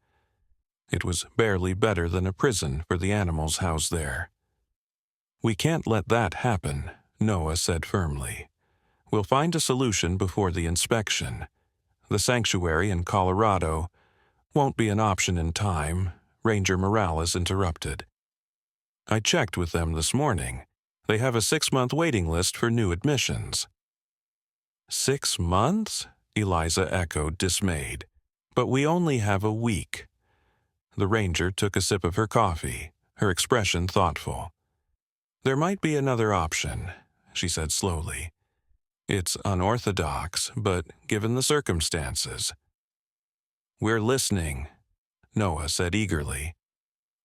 It was barely better than a prison for the animals housed there. "We can't let that happen," Noah said firmly. "We'll find a solution before the inspection. The sanctuary in Colorado won't be an option in time," Ranger Morales interrupted. "I checked with them this morning. They have a 6-month waiting list for new admissions." 6 months? Eliza echoed, dismayed. "But we only have a week." The ranger took a sip of her coffee, her expression thoughtful. "There might be another option," she said slowly. "It's unorthodox, but given the circumstances." "We're listening," Noah said eagerly.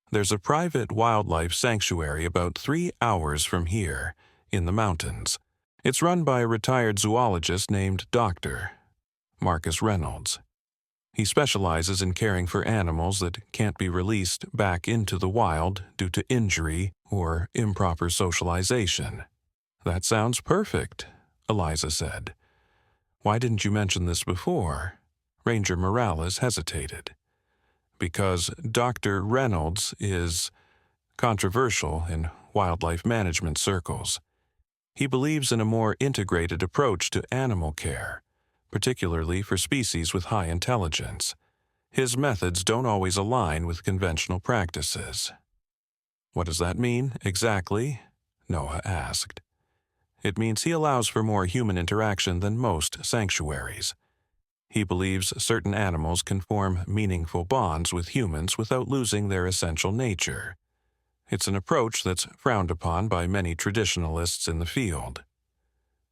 "There's a private wildlife sanctuary about 3 hours from here, in the mountains. It's run by a retired zoologist named Dr. Marcus Reynolds. He specializes in caring for animals that can't be released back into the wild due to injury or improper socialization." "That sounds perfect," Eliza said. "Why didn't you mention this before?" Ranger Morales hesitated. "Because Dr. Reynolds is controversial in wildlife management circles. He believes in a more integrated approach to animal care, particularly for species with high intelligence. His methods don't always align with conventional practices." "What does that mean, exactly?" Noah asked. "It means he allows for more human interaction than most sanctuaries. He believes certain animals can form meaningful bonds with humans without losing their essential nature. It's an approach that's frowned upon by many traditionalists in the field."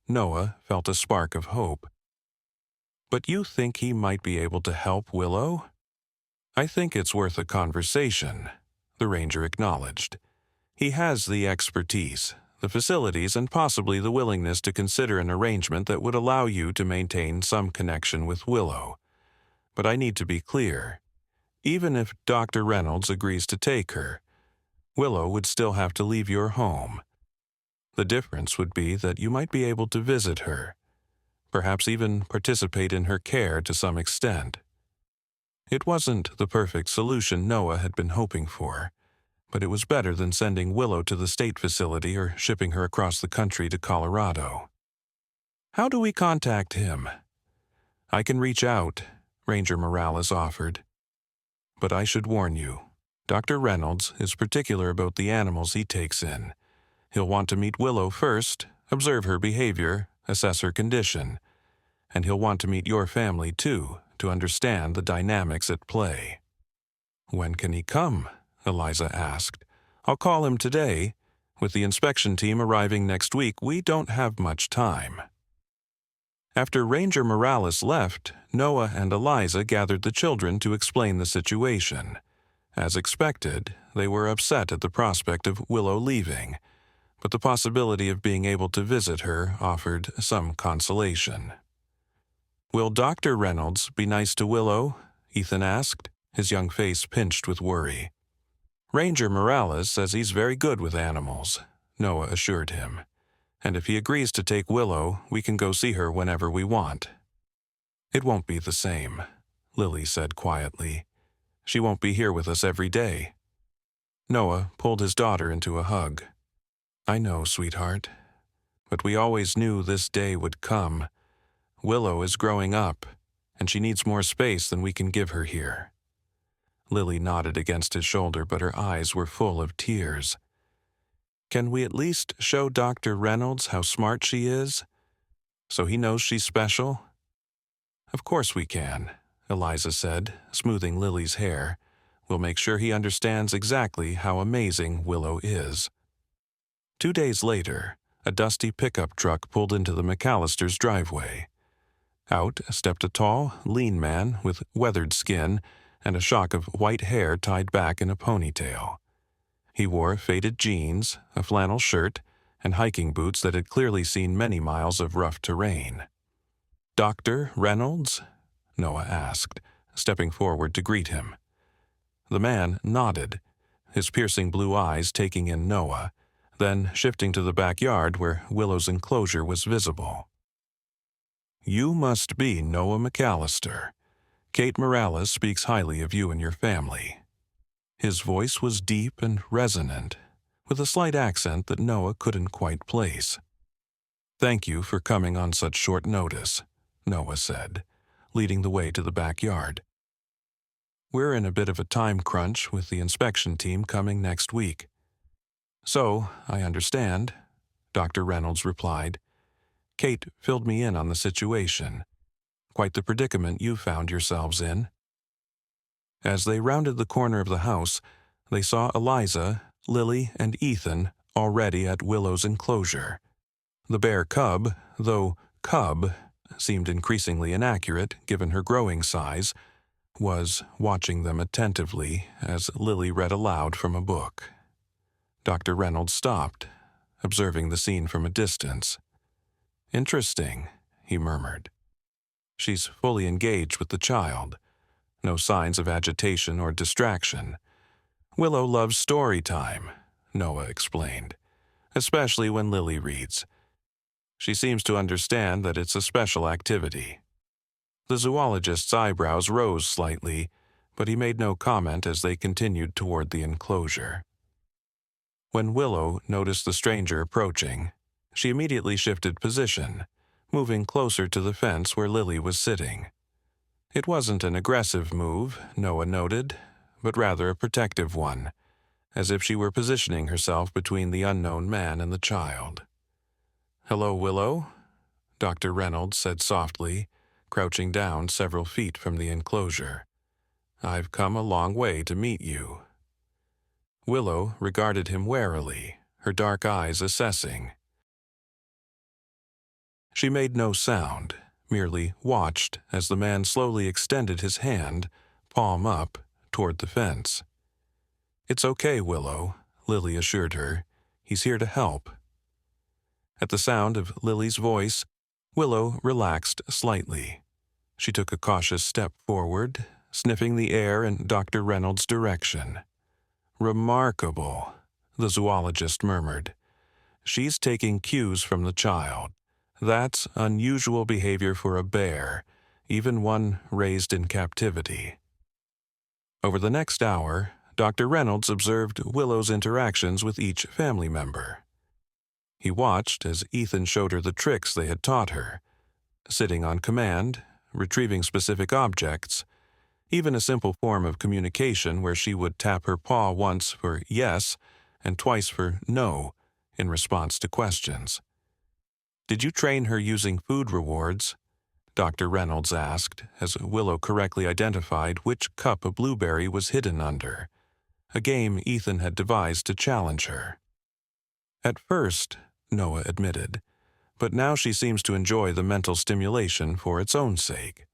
Noah felt a spark of hope. "But you think he might be able to help Willow?" "I think it's worth a conversation," the ranger acknowledged. "He has the expertise, the facilities, and possibly the willingness to consider an arrangement that would allow you to maintain some connection with Willow. But I need to be clear. Even if Dr. Reynolds agrees to take her, Willow would still have to leave your home. The difference would be that you might be able to visit her, perhaps even participate in her care to some extent." It wasn't the perfect solution Noah had been hoping for, but it was better than sending Willow to the state facility or shipping her across the country to Colorado. "How do we contact him?" "I can reach out," Ranger Morales offered. "But I should warn you, Dr. Reynolds is particular about the animals he takes in. He'll want to meet Willow first, observe her behavior, assess her condition, and he'll want to meet your family too, to understand the dynamics at play." "When can he come?" Eliza asked. "I'll call him today. With the inspection team arriving next week, we don't have much time." After Ranger Morales left, Noah and Eliza gathered the children to explain the situation. As expected, they were upset at the prospect of Willow leaving, but the possibility of being able to visit her offered some consolation. "Will Dr. Reynolds be nice to Willow?" Ethan asked, his young face pinched with worry. "Ranger Morales says he's very good with animals," Noah assured him. "And if he agrees to take Willow, we can go see her whenever we want." "It won't be the same," Lily said quietly. "She won't be here with us every day." Noah pulled his daughter into a hug. "I know, sweetheart. But we always knew this day would come. Willow is growing up, and she needs more space than we can give her here." Lily nodded against his shoulder, but her eyes were full of tears. "Can we at least show Dr. Reynolds how smart she is, so he knows she's special?" "Of course we can," Eliza said, smoothing Lily's hair. "We'll make sure he understands exactly how amazing Willow is." 2 days later, a dusty pickup truck pulled into the McAllisters' driveway. Out stepped a tall, lean man with weathered skin and a shock of white hair tied back in a ponytail. He wore faded jeans, a flannel shirt, and hiking boots that had clearly seen many miles of rough terrain. "Dr. Reynolds?" Noah asked, stepping forward to greet him. The man nodded, his piercing blue eyes taking in Noah, then shifting to the backyard where Willow's enclosure was visible. "You must be Noah McAllister. Kate Morales speaks highly of you and your family." His voice was deep and resonant, with a slight accent that Noah couldn't quite place. "Thank you for coming on such short notice," Noah said, leading the way to the backyard. "We're in a bit of a time crunch with the inspection team coming next week." "So, I understand," Dr. Reynolds replied. "Kate filled me in on the situation. Quite the predicament you found yourselves in." As they rounded the corner of the house, they saw Eliza, Lily, and Ethan already at Willow's enclosure. The bear cub, though cub seemed increasingly inaccurate given her growing size, was watching them attentively as Lily read aloud from a book. Dr. Reynolds stopped, observing the scene from a distance. "Interesting," he murmured. "She's fully engaged with the child. No signs of agitation or distraction. Willow loves story time," Noah explained, "especially when Lily reads. She seems to understand that it's a special activity." The zoologist's eyebrows rose slightly, but he made no comment as they continued toward the enclosure. When Willow noticed the stranger approaching, she immediately shifted position, moving closer to the fence where Lily was sitting. It wasn't an aggressive move, Noah noted, but rather a protective one, as if she were positioning herself between the unknown man and the child. "Hello, Willow," Dr. Reynolds said softly, crouching down several feet from the enclosure. "I've come a long way to meet you." Willow regarded him warily, her dark eyes assessing. She made no sound, merely watched as the man slowly extended his hand, palm up, toward the fence. "It's okay, Willow," Lily assured her. "He's here to help." At the sound of Lily's voice, Willow relaxed slightly. She took a cautious step forward, sniffing the air in Dr. Reynolds' direction. "Remarkable," the zoologist murmured. "She's taking cues from the child. That's unusual behavior for a bear, even one raised in captivity." Over the next hour, Dr. Reynolds observed Willow's interactions with each family member. He watched as Ethan showed her the tricks they had taught her, sitting on command, retrieving specific objects, even a simple form of communication where she would tap her paw once for yes and twice for no in response to questions. "Did you train her using food rewards?" Dr. Reynolds asked, as Willow correctly identified which cup a blueberry was hidden under, a game Ethan had devised to challenge her. "At first," Noah admitted, "but now she seems to enjoy the mental stimulation for its own sake.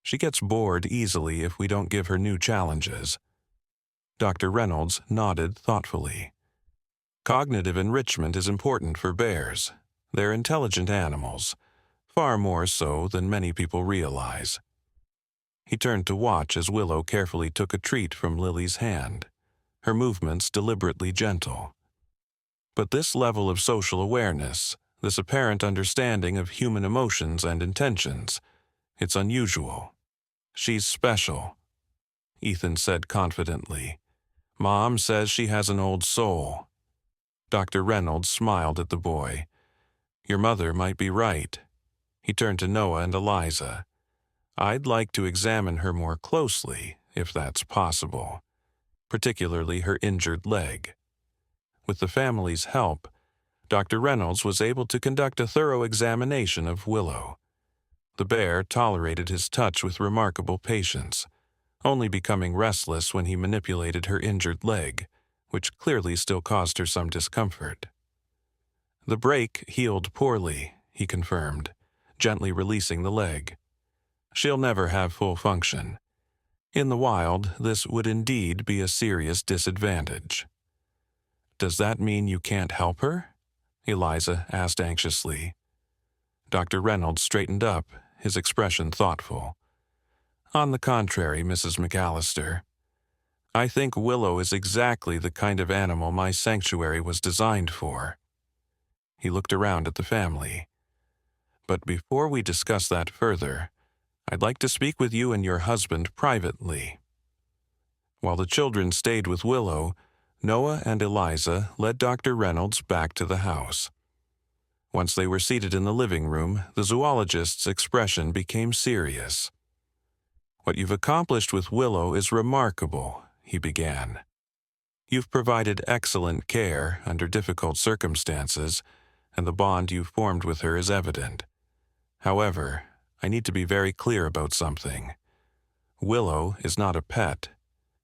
She gets bored easily if we don't give her new challenges." Dr. Reynolds nodded thoughtfully. "Cognitive enrichment is important for bears. They're intelligent animals, far more so than many people realize." He turned to watch as Willow carefully took a treat from Lily's hand, her movements deliberately gentle. But this level of social awareness, this apparent understanding of human emotions and intentions, it's unusual. "She's special," Ethan said confidently. "Mom says she has an old soul." Dr. Reynolds smiled at the boy. "Your mother might be right." He turned to Noah and Eliza. "I'd like to examine her more closely, if that's possible, particularly her injured leg." With the family's help, Dr. Reynolds was able to conduct a thorough examination of Willow. The bear tolerated his touch with remarkable patience, only becoming restless when he manipulated her injured leg, which clearly still caused her some discomfort. "The break healed poorly," he confirmed, gently releasing the leg. "She'll never have full function. In the wild, this would indeed be a serious disadvantage." "Does that mean you can't help her?" Eliza asked anxiously. Dr. Reynolds straightened up, his expression thoughtful. "On the contrary, Mrs. McAllister, I think Willow is exactly the kind of animal my sanctuary was designed for." He looked around at the family. "But before we discuss that further, I'd like to speak with you and your husband privately." While the children stayed with Willow, Noah and Eliza led Dr. Reynolds back to the house. Once they were seated in the living room, the zoologist's expression became serious. "What you've accomplished with Willow is remarkable," he began. "You've provided excellent care under difficult circumstances, and the bond you've formed with her is evident. However, I need to be very clear about something. Willow is not a pet,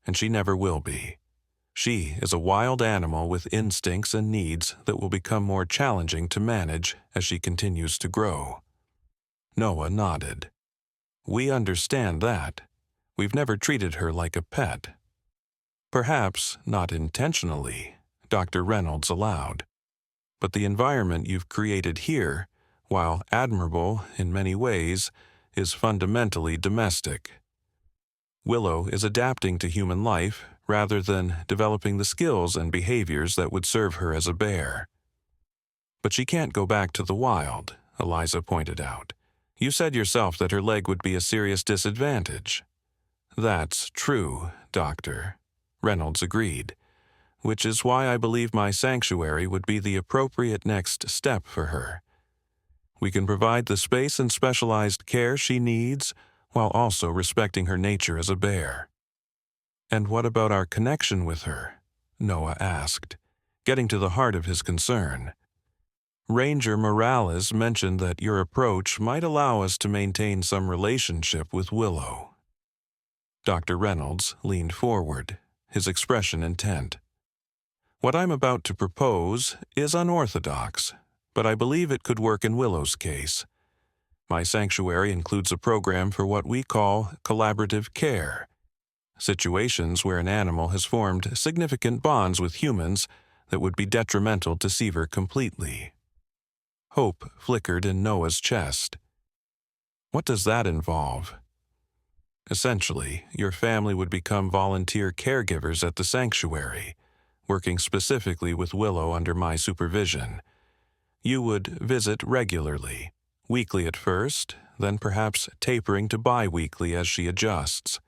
and she never will be. She is a wild animal with instincts and needs that will become more challenging to manage as she continues to grow." Noah nodded. "We understand that. We've never treated her like a pet." "Perhaps not intentionally," Dr. Reynolds allowed. "But the environment you've created here, while admirable in many ways, is fundamentally domestic. Willow is adapting to human life rather than developing the skills and behaviors that would serve her as a bear." "But she can't go back to the wild," Eliza pointed out. "You said yourself that her leg would be a serious disadvantage." "That's true, Doctor," Reynolds agreed, "which is why I believe my sanctuary would be the appropriate next step for her. We can provide the space and specialized care she needs while also respecting her nature as a bear." "And what about our connection with her?" Noah asked, getting to the heart of his concern. "Ranger Morales mentioned that your approach might allow us to maintain some relationship with Willow." Dr. Reynolds leaned forward, his expression intent. "What I'm about to propose is unorthodox, but I believe it could work in Willow's case. My sanctuary includes a program for what we call collaborative care, situations where an animal has formed significant bonds with humans that would be detrimental to Seaver completely." Hope flickered in Noah's chest. "What does that involve?" "Essentially, your family would become volunteer caregivers at the sanctuary, working specifically with Willow under my supervision. You would visit regularly, weekly at first, then perhaps tapering to bi-weekly as she adjusts.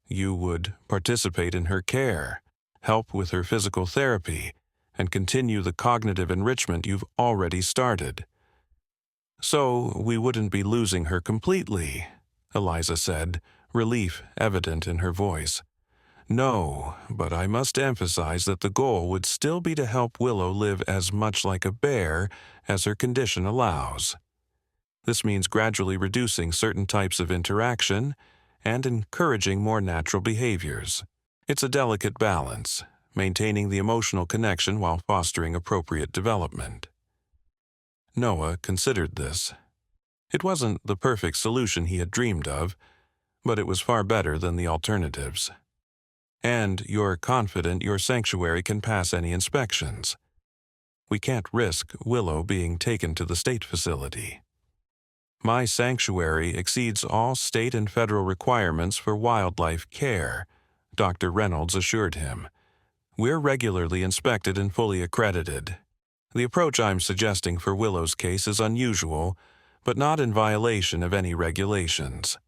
You would participate in her care, help with her physical therapy, and continue the cognitive enrichment you've already started." "So we wouldn't be losing her completely," Eliza said, relief evident in her voice. No, but I must emphasize that the goal would still be to help Willow live as much like a bear as her condition allows. This means gradually reducing certain types of interaction and encouraging more natural behaviors. It's a delicate balance, maintaining the emotional connection while fostering appropriate development. Noah considered this. It wasn't the perfect solution he had dreamed of, but it was far better than the alternatives. And you're confident your sanctuary can pass any inspections. We can't risk Willow being taken to the state facility. My sanctuary exceeds all state and federal requirements for wildlife care, Dr. Reynolds assured him. We're regularly inspected and fully accredited. The approach I'm suggesting for Willow's case is unusual, but not in violation of any regulations.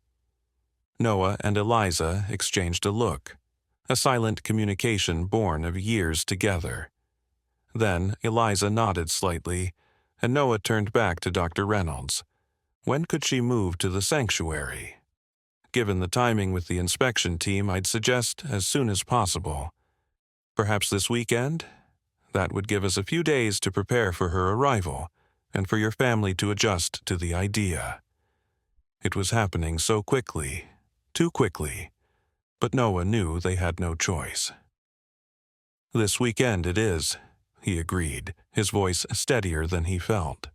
Noah and Eliza exchanged a look, a silent communication born of years together. Then Eliza nodded slightly, and Noah turned back to Dr. Reynolds. When could she move to the sanctuary? Given the timing with the inspection team, I'd suggest as soon as possible. Perhaps this weekend? That would give us a few days to prepare for her arrival, and for your family to adjust to the idea. It was happening so quickly, too quickly, but Noah knew they had no choice. This weekend it is, he agreed, his voice steadier than he felt.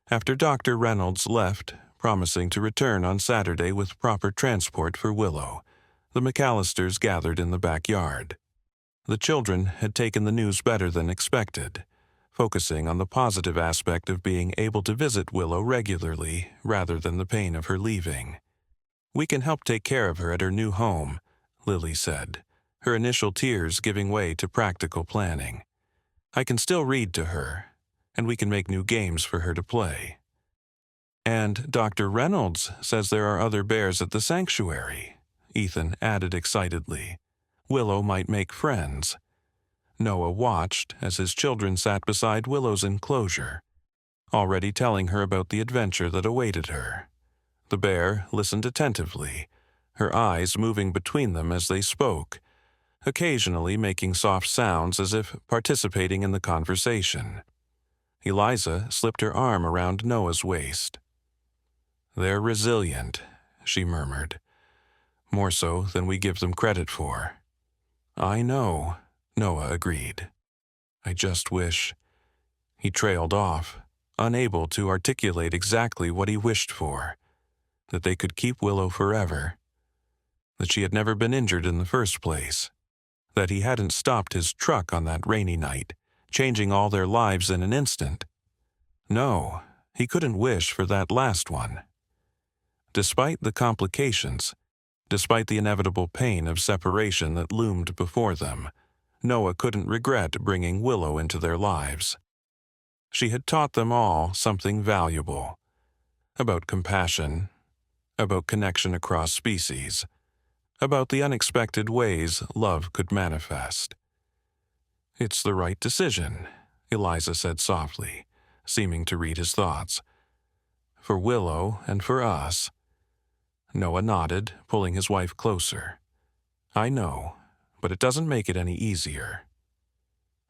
After Dr. Reynolds left, promising to return on Saturday with proper transport for Willow, the McAllisters gathered in the backyard. The children had taken the news better than expected, focusing on the positive aspect of being able to visit Willow regularly rather than the pain of her leaving. "We can help take care of her at her new home," Lily said, her initial tears giving way to practical planning. "I can still read to her, and we can make new games for her to play." "And Dr. Reynolds says there are other bears at the sanctuary," Ethan added excitedly. "Willow might make friends." Noah watched as his children sat beside Willow's enclosure, already telling her about the adventure that awaited her. The bear listened attentively, her eyes moving between them as they spoke, occasionally making soft sounds as if participating in the conversation. Eliza slipped her arm around Noah's waist. "They're resilient," she murmured. "More so than we give them credit for." "I know," Noah agreed. "I just wish—" He trailed off, unable to articulate exactly what he wished for. That they could keep Willow forever. That she had never been injured in the first place. That he hadn't stopped his truck on that rainy night, changing all their lives in an instant. No, he couldn't wish for that last one. Despite the complications, despite the inevitable pain of separation that loomed before them, Noah couldn't regret bringing Willow into their lives. She had taught them all something valuable. About compassion, about connection across species, about the unexpected ways love could manifest. "It's the right decision," Eliza said softly, seeming to read his thoughts. "For Willow and for us." Noah nodded, pulling his wife closer. "I know, but it doesn't make it any easier."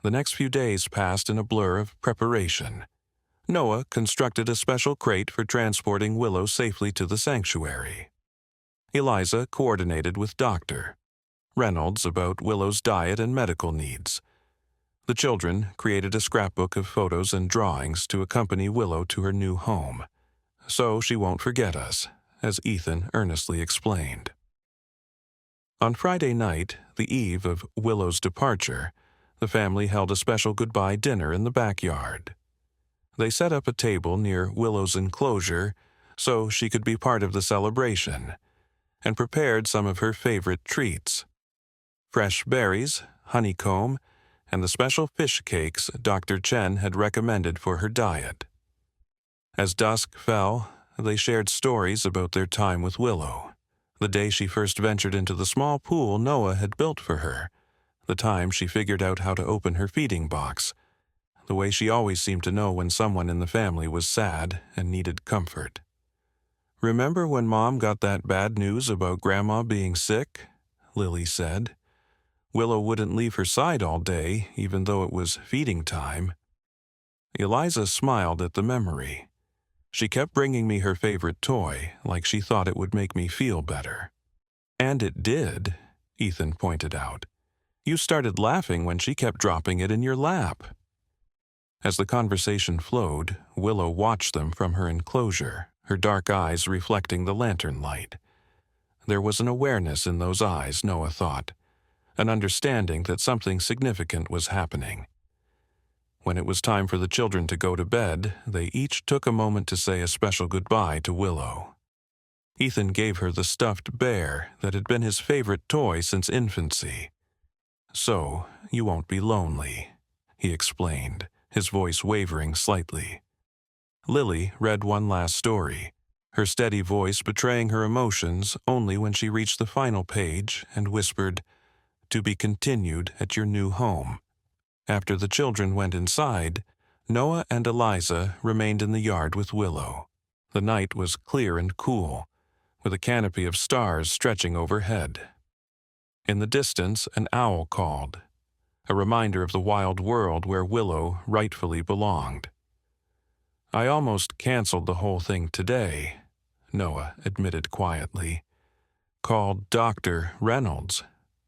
The next few days passed in a blur of preparation. Noah constructed a special crate for transporting Willow safely to the sanctuary. Eliza coordinated with Dr. Reynolds about Willow's diet and medical needs. The children created a scrapbook of photos and drawings to accompany Willow to her new home. "So she won't forget us," as Ethan earnestly explained. On Friday night, the eve of Willow's departure, the family held a special goodbye dinner in the backyard. They set up a table near Willow's enclosure so she could be part of the celebration, and prepared some of her favorite treats: fresh berries, honeycomb, and the special fish cakes Dr. Chen had recommended for her diet. As dusk fell, they shared stories about their time with Willow, the day she first ventured into the small pool Noah had built for her, the time she figured out how to open her feeding box, the way she always seemed to know when someone in the family was sad and needed comfort. "Remember when Mom got that bad news about Grandma being sick?" Lily said. Willow wouldn't leave her side all day, even though it was feeding time. Eliza smiled at the memory. She kept bringing me her favorite toy, like she thought it would make me feel better. And it did, Ethan pointed out. You started laughing when she kept dropping it in your lap. As the conversation flowed, Willow watched them from her enclosure, her dark eyes reflecting the lantern light. There was an awareness in those eyes, Noah thought, an understanding that something significant was happening. When it was time for the children to go to bed, they each took a moment to say a special goodbye to Willow. Ethan gave her the stuffed bear that had been his favorite toy since infancy. "So, you won't be lonely," he explained, his voice wavering slightly. Lily read one last story, her steady voice betraying her emotions only when she reached the final page and whispered, "To be continued at your new home." After the children went inside, Noah and Eliza remained in the yard with Willow. The night was clear and cool, with a canopy of stars stretching overhead. In the distance, an owl called, a reminder of the wild world where Willow rightfully belonged. "I almost canceled the whole thing today," Noah admitted quietly. "Called Dr. Reynolds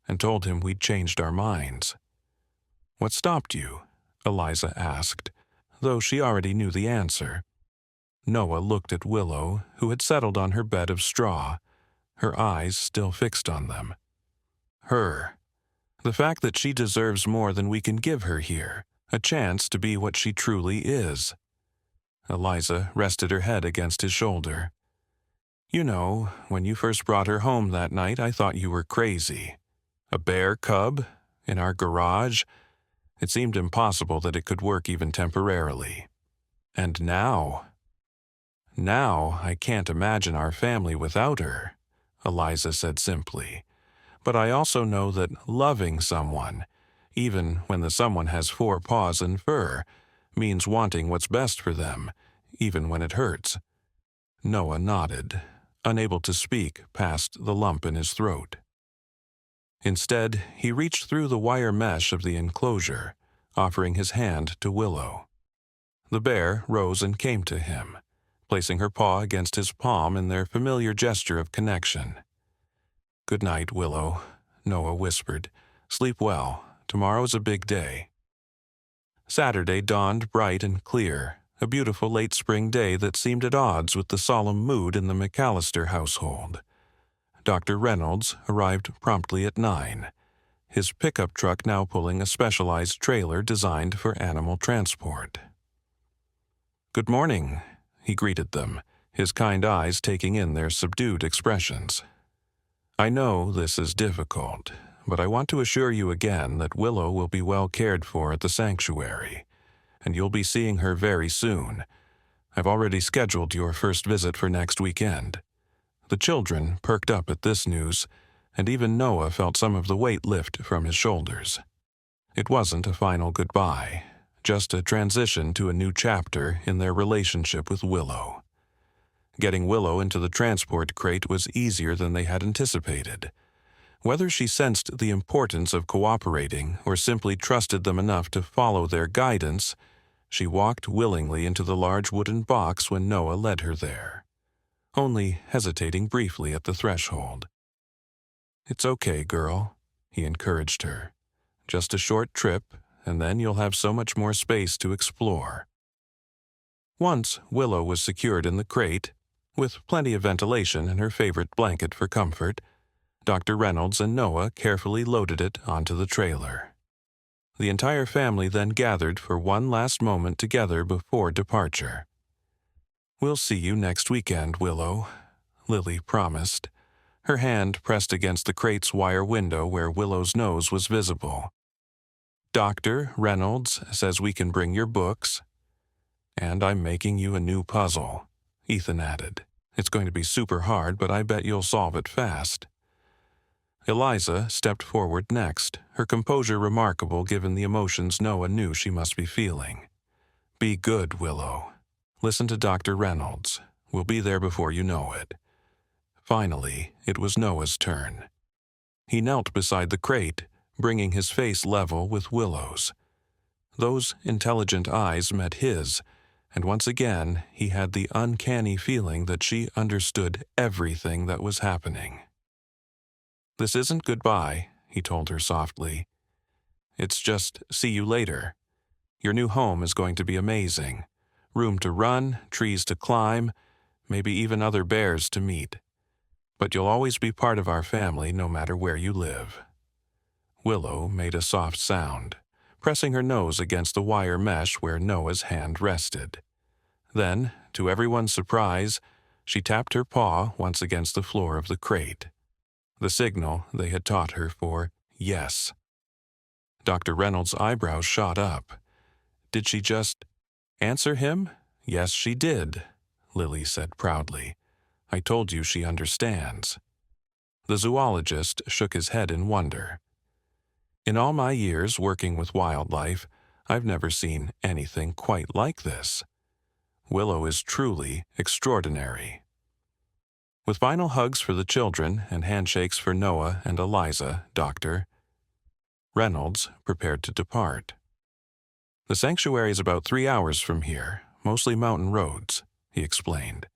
and told him we'd changed our minds." "What stopped you?" Eliza asked, though she already knew the answer. Noah looked at Willow, who had settled on her bed of straw, her eyes still fixed on them. "Her. The fact that she deserves more than we can give her here, a chance to be what she truly is." Eliza rested her head against his shoulder. "You know, when you first brought her home that night, I thought you were crazy. A bear cub? In our garage? It seemed impossible that it could work even temporarily. And now I can't imagine our family without her," Eliza said simply. "But I also know that loving someone, even when the someone has 4 paws and fur, means wanting what's best for them, even when it hurts." Noah nodded, unable to speak past the lump in his throat. Instead, he reached through the wire mesh of the enclosure, offering his hand to Willow. The bear rose and came to him, placing her paw against his palm in their familiar gesture of connection. "Good night, Willow," Noah whispered. "Sleep well. Tomorrow's a big day." Saturday dawned bright and clear, a beautiful late spring day that seemed at odds with the solemn mood in the McAllister household. Dr. Reynolds arrived promptly at 9, his pickup truck now pulling a specialized trailer designed for animal transport. "Good morning," he greeted them, his kind eyes taking in their subdued expressions. "I know this is difficult, but I want to assure you again that Willow will be well cared for at the sanctuary, and you'll be seeing her very soon. I've already scheduled your first visit for next weekend." The children perked up at this news, and even Noah felt some of the weight lift from his shoulders. It wasn't a final goodbye, just a transition to a new chapter in their relationship with Willow. Getting Willow into the transport crate was easier than they had anticipated. Whether she sensed the importance of cooperating or simply trusted them enough to follow their guidance, she walked willingly into the large wooden box when Noah led her there, only hesitating briefly at the threshold. "It's okay, girl," he encouraged her. "Just a short trip, and then you'll have so much more space to explore." Once Willow was secured in the crate, with plenty of ventilation and her favorite blanket for comfort, Dr. Reynolds and Noah carefully loaded it onto the trailer. The entire family then gathered for one last moment together before departure. "We'll see you next weekend, Willow," Lily promised, her hand pressed against the crate's wire window where Willow's nose was visible. "Dr. Reynolds says we can bring your books. And I'm making you a new puzzle," Ethan added. "It's going to be super hard, but I bet you'll solve it fast." Eliza stepped forward next, her composure remarkable given the emotions Noah knew she must be feeling. "Be good, Willow. Listen to Dr. Reynolds. We'll be there before you know it." Finally, it was Noah's turn. He knelt beside the crate, bringing his face level with Willow's. Those intelligent eyes met his, and once again he had the uncanny feeling that she understood everything that was happening. "This isn't goodbye," he told her softly. "It's just see you later. Your new home is going to be amazing. Room to run, trees to climb, maybe even other bears to meet. But you'll always be part of our family no matter where you live." Willow made a soft sound, pressing her nose against the wire mesh where Noah's hand rested. Then, to everyone's surprise, she tapped her paw once against the floor of the crate. The signal they had taught her for yes. Dr. Reynolds' eyebrows shot up. Did she just answer him? "Yes, she did," Lily said proudly. "I told you she understands." The zoologist shook his head in wonder. "In all my years working with wildlife, I've never seen anything quite like this. Willow is truly extraordinary." With final hugs for the children and handshakes for Noah and Eliza, Dr. Reynolds prepared to depart. "The sanctuary is about 3 hours from here, mostly mountain roads," he explained.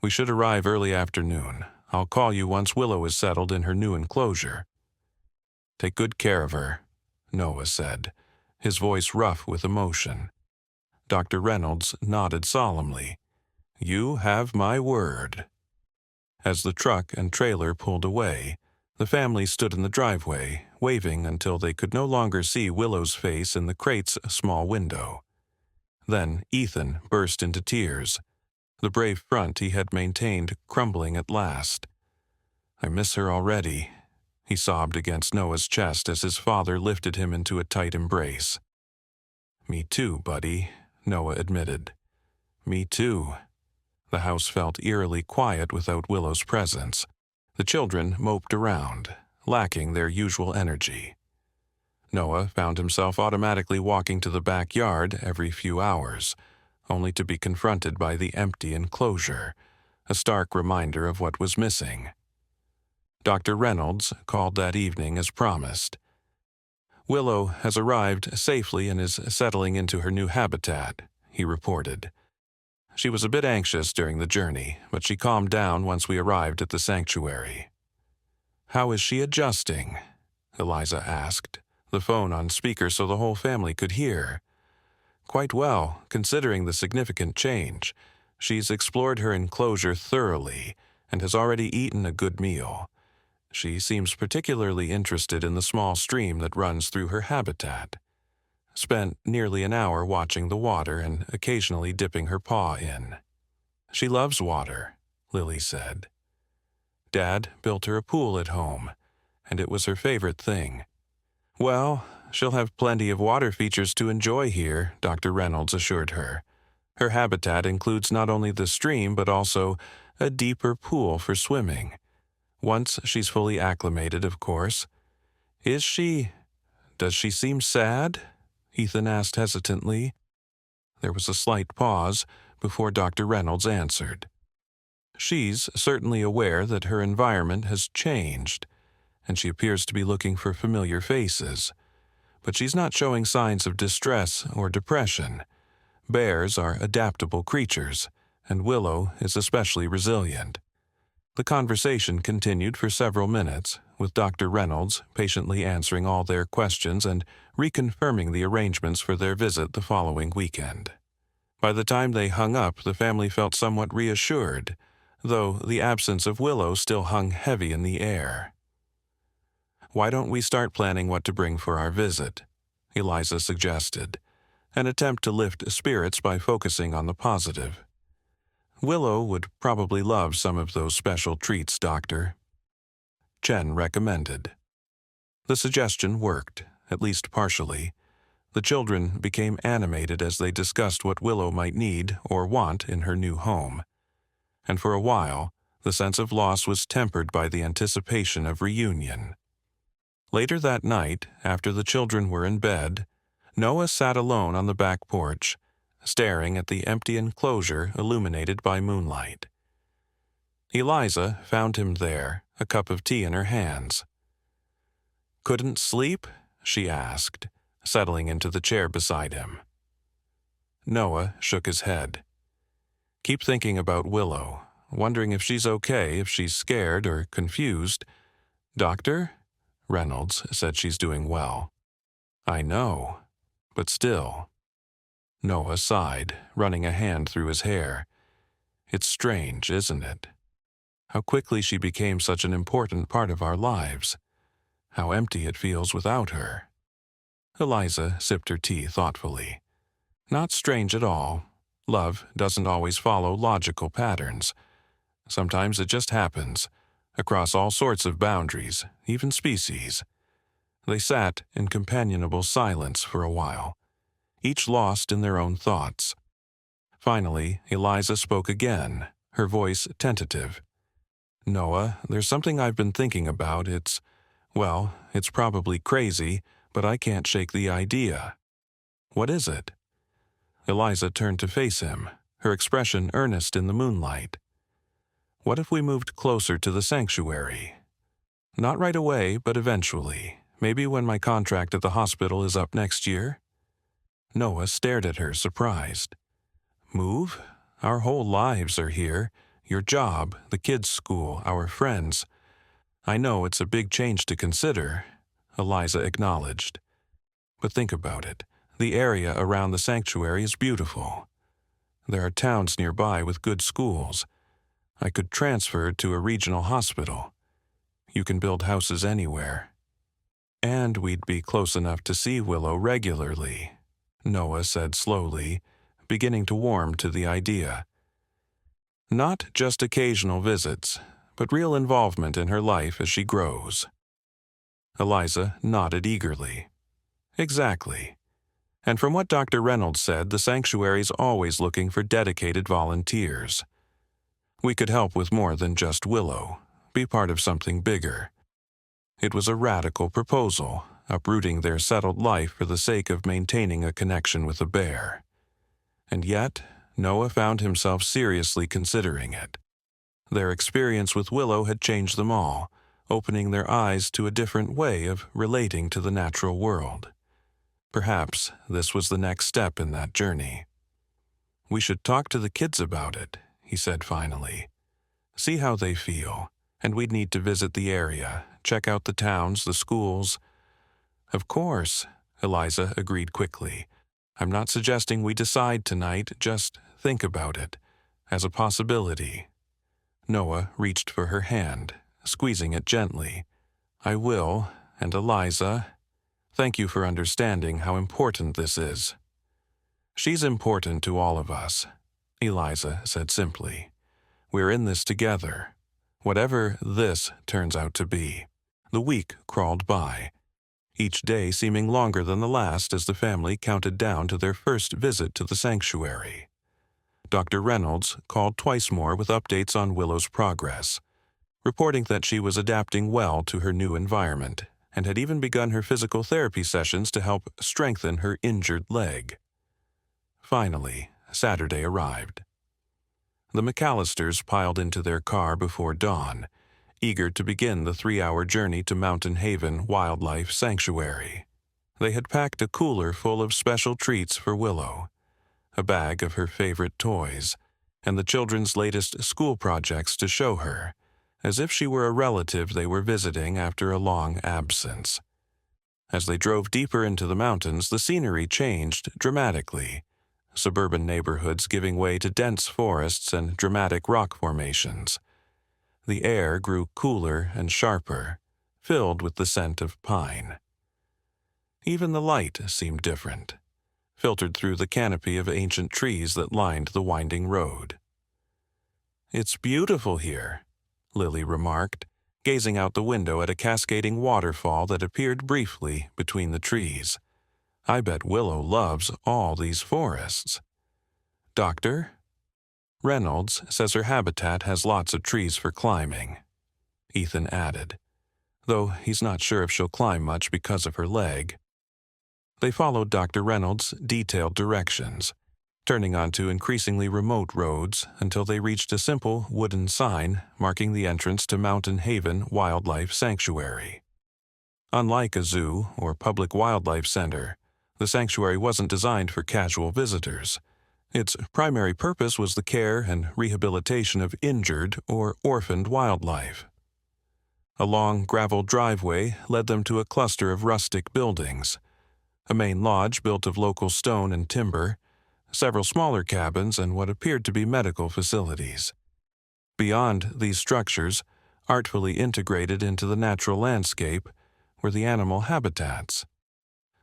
"We should arrive early afternoon. I'll call you once Willow is settled in her new enclosure." "Take good care of her," Noah said, his voice rough with emotion. Dr. Reynolds nodded solemnly. "You have my word." As the truck and trailer pulled away, the family stood in the driveway, waving until they could no longer see Willow's face in the crate's small window. Then Ethan burst into tears, the brave front he had maintained crumbling at last. "I miss her already," he sobbed against Noah's chest as his father lifted him into a tight embrace. "Me too, buddy," Noah admitted. "Me too." The house felt eerily quiet without Willow's presence. The children moped around, lacking their usual energy. Noah found himself automatically walking to the backyard every few hours, only to be confronted by the empty enclosure, a stark reminder of what was missing. Dr. Reynolds called that evening as promised. "Willow has arrived safely and is settling into her new habitat," he reported. "She was a bit anxious during the journey, but she calmed down once we arrived at the sanctuary." "How is she adjusting?" Eliza asked, the phone on speaker so the whole family could hear. "Quite well, considering the significant change. She's explored her enclosure thoroughly and has already eaten a good meal. She seems particularly interested in the small stream that runs through her habitat. Spent nearly an hour watching the water and occasionally dipping her paw in." "She loves water," Lily said. "Dad built her a pool at home, and it was her favorite thing." "Well, she'll have plenty of water features to enjoy here," Dr. Reynolds assured her. "Her habitat includes not only the stream but also a deeper pool for swimming. Once she's fully acclimated, of course." Does she seem sad?" Ethan asked hesitantly. There was a slight pause before Dr. Reynolds answered. "She's certainly aware that her environment has changed, and she appears to be looking for familiar faces. But she's not showing signs of distress or depression. Bears are adaptable creatures, and Willow is especially resilient." The conversation continued for several minutes, with Dr. Reynolds patiently answering all their questions and reconfirming the arrangements for their visit the following weekend. By the time they hung up, the family felt somewhat reassured, though the absence of Willow still hung heavy in the air. "Why don't we start planning what to bring for our visit?" Eliza suggested, an attempt to lift spirits by focusing on the positive. "Willow would probably love some of those special treats, Doctor," Chen recommended. The suggestion worked, at least partially. The children became animated as they discussed what Willow might need or want in her new home. And for a while, the sense of loss was tempered by the anticipation of reunion. Later that night, after the children were in bed, Noah sat alone on the back porch, staring at the empty enclosure illuminated by moonlight. Eliza found him there, a cup of tea in her hands. "Couldn't sleep?" she asked, settling into the chair beside him. Noah shook his head. Keep thinking about Willow, wondering if she's okay, if she's scared or confused. Doctor? Reynolds said she's doing well. I know, but still. Noah sighed, running a hand through his hair. It's strange, isn't it? How quickly she became such an important part of our lives. How empty it feels without her. Eliza sipped her tea thoughtfully. Not strange at all. Love doesn't always follow logical patterns. Sometimes it just happens, across all sorts of boundaries, even species. They sat in companionable silence for a while, each lost in their own thoughts. Finally, Eliza spoke again, her voice tentative. Noah, there's something I've been thinking about. It's probably crazy, but I can't shake the idea. What is it? Eliza turned to face him, her expression earnest in the moonlight. What if we moved closer to the sanctuary? Not right away, but eventually. Maybe when my contract at the hospital is up next year? Noah stared at her, surprised. Move? Our whole lives are here. Your job, the kids' school, our friends. I know it's a big change to consider, Eliza acknowledged. But think about it. The area around the sanctuary is beautiful. There are towns nearby with good schools. I could transfer to a regional hospital. You can build houses anywhere. And we'd be close enough to see Willow regularly, Noah said slowly, beginning to warm to the idea. Not just occasional visits, but real involvement in her life as she grows. Eliza nodded eagerly. Exactly. And from what Dr. Reynolds said, the sanctuary's always looking for dedicated volunteers. We could help with more than just Willow, be part of something bigger. It was a radical proposal, uprooting their settled life for the sake of maintaining a connection with a bear. And yet, Noah found himself seriously considering it. Their experience with Willow had changed them all, opening their eyes to a different way of relating to the natural world. Perhaps this was the next step in that journey. We should talk to the kids about it, he said finally. See how they feel, and we'd need to visit the area, check out the towns, the schools. Of course, Eliza agreed quickly. I'm not suggesting we decide tonight, just think about it, as a possibility. Noah reached for her hand, squeezing it gently. I will, and Eliza, thank you for understanding how important this is. She's important to all of us, Eliza said simply. We're in this together, whatever this turns out to be. The week crawled by, each day seeming longer than the last as the family counted down to their first visit to the sanctuary. Dr. Reynolds called twice more with updates on Willow's progress, reporting that she was adapting well to her new environment and had even begun her physical therapy sessions to help strengthen her injured leg. Finally, Saturday arrived. The McAllisters piled into their car before dawn, eager to begin the 3-hour journey to Mountain Haven Wildlife Sanctuary. They had packed a cooler full of special treats for Willow, a bag of her favorite toys, and the children's latest school projects to show her, as if she were a relative they were visiting after a long absence. As they drove deeper into the mountains, the scenery changed dramatically, suburban neighborhoods giving way to dense forests and dramatic rock formations. The air grew cooler and sharper, filled with the scent of pine. Even the light seemed different, filtered through the canopy of ancient trees that lined the winding road. It's beautiful here, Lily remarked, gazing out the window at a cascading waterfall that appeared briefly between the trees. I bet Willow loves all these forests. Doctor? Reynolds says her habitat has lots of trees for climbing, Ethan added, though he's not sure if she'll climb much because of her leg. They followed Dr. Reynolds' detailed directions, turning onto increasingly remote roads until they reached a simple wooden sign marking the entrance to Mountain Haven Wildlife Sanctuary. Unlike a zoo or public wildlife center, the sanctuary wasn't designed for casual visitors. Its primary purpose was the care and rehabilitation of injured or orphaned wildlife. A long gravel driveway led them to a cluster of rustic buildings, a main lodge built of local stone and timber, several smaller cabins, and what appeared to be medical facilities. Beyond these structures, artfully integrated into the natural landscape, were the animal habitats,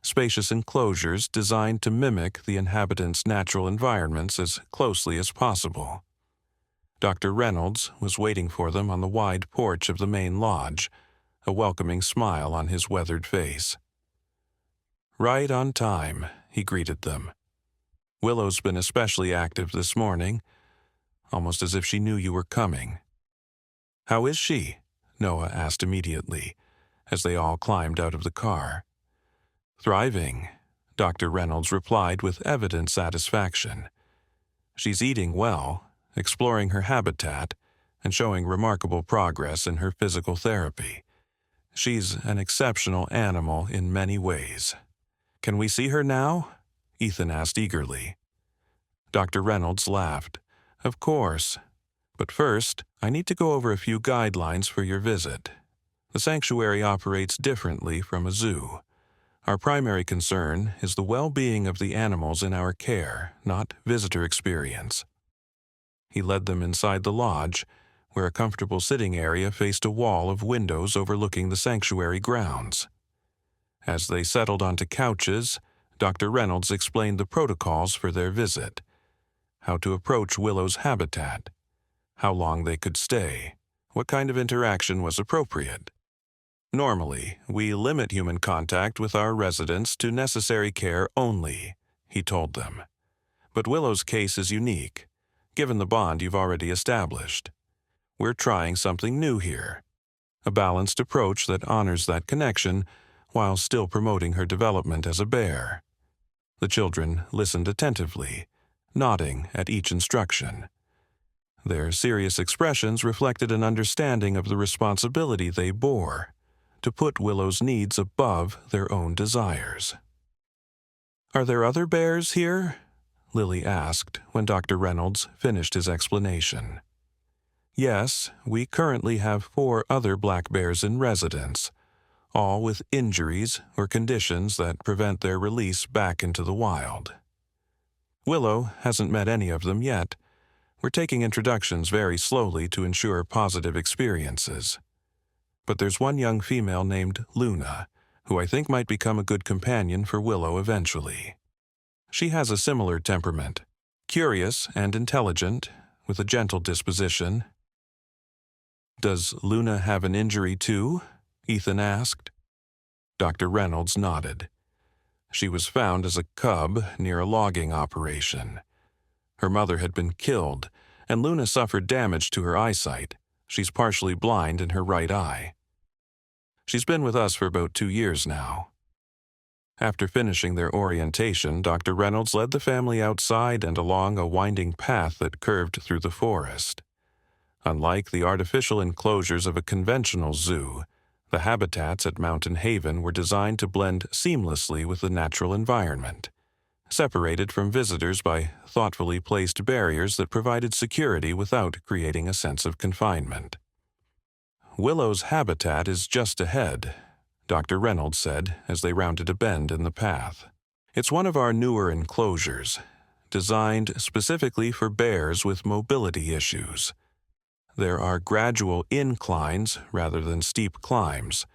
spacious enclosures designed to mimic the inhabitants' natural environments as closely as possible. Dr. Reynolds was waiting for them on the wide porch of the main lodge, a welcoming smile on his weathered face. "Right on time," he greeted them. "Willow's been especially active this morning, almost as if she knew you were coming." "How is she?" Noah asked immediately, as they all climbed out of the car. "Thriving," Dr. Reynolds replied with evident satisfaction. "She's eating well, exploring her habitat, and showing remarkable progress in her physical therapy. She's an exceptional animal in many ways." "Can we see her now?" Ethan asked eagerly. Dr. Reynolds laughed. "Of course. But first, I need to go over a few guidelines for your visit. The sanctuary operates differently from a zoo. Our primary concern is the well-being of the animals in our care, not visitor experience." He led them inside the lodge, where a comfortable sitting area faced a wall of windows overlooking the sanctuary grounds. As they settled onto couches, Dr. Reynolds explained the protocols for their visit, how to approach Willow's habitat, how long they could stay, what kind of interaction was appropriate. "Normally, we limit human contact with our residents to necessary care only," he told them. "But Willow's case is unique, given the bond you've already established. We're trying something new here, a balanced approach that honors that connection while still promoting her development as a bear." The children listened attentively, nodding at each instruction. Their serious expressions reflected an understanding of the responsibility they bore to put Willow's needs above their own desires. "Are there other bears here?" Lily asked when Dr. Reynolds finished his explanation. "Yes, we currently have 4 other black bears in residence, all with injuries or conditions that prevent their release back into the wild. Willow hasn't met any of them yet. We're taking introductions very slowly to ensure positive experiences. But there's one young female named Luna, who I think might become a good companion for Willow eventually. She has a similar temperament, curious and intelligent, with a gentle disposition." "Does Luna have an injury too?" Ethan asked. Dr. Reynolds nodded. "She was found as a cub near a logging operation. Her mother had been killed, and Luna suffered damage to her eyesight. She's partially blind in her right eye. She's been with us for about 2 years now." After finishing their orientation, Dr. Reynolds led the family outside and along a winding path that curved through the forest. Unlike the artificial enclosures of a conventional zoo, the habitats at Mountain Haven were designed to blend seamlessly with the natural environment, separated from visitors by thoughtfully placed barriers that provided security without creating a sense of confinement. "Willow's habitat is just ahead," Dr. Reynolds said as they rounded a bend in the path. "It's one of our newer enclosures, designed specifically for bears with mobility issues. There are gradual inclines rather than steep climbs,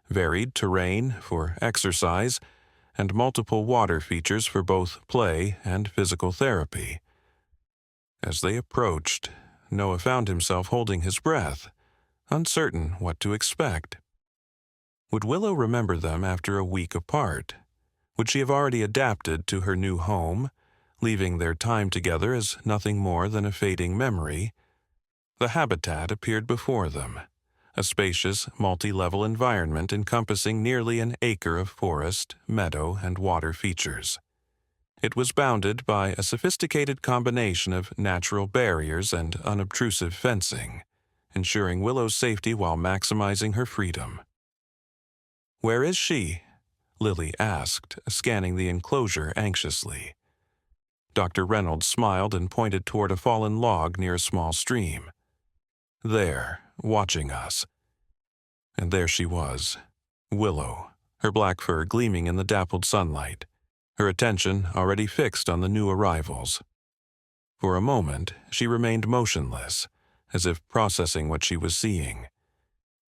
varied terrain for exercise, and multiple water features for both play and physical therapy." As they approached, Noah found himself holding his breath, uncertain what to expect. Would Willow remember them after a week apart? Would she have already adapted to her new home, leaving their time together as nothing more than a fading memory? The habitat appeared before them, a spacious, multi-level environment encompassing nearly an acre of forest, meadow, and water features. It was bounded by a sophisticated combination of natural barriers and unobtrusive fencing, ensuring Willow's safety while maximizing her freedom. "Where is she?" Lily asked, scanning the enclosure anxiously. Dr. Reynolds smiled and pointed toward a fallen log near a small stream. "There, watching us." And there she was, Willow, her black fur gleaming in the dappled sunlight, her attention already fixed on the new arrivals. For a moment, she remained motionless, as if processing what she was seeing.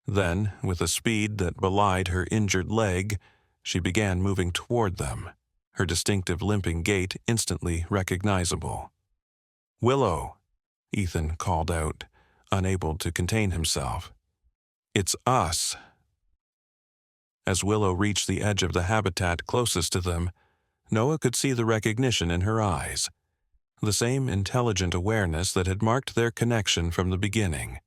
Then, with a speed that belied her injured leg, she began moving toward them, her distinctive limping gait instantly recognizable. "Willow," Ethan called out, unable to contain himself. "It's us." As Willow reached the edge of the habitat closest to them, Noah could see the recognition in her eyes, the same intelligent awareness that had marked their connection from the beginning.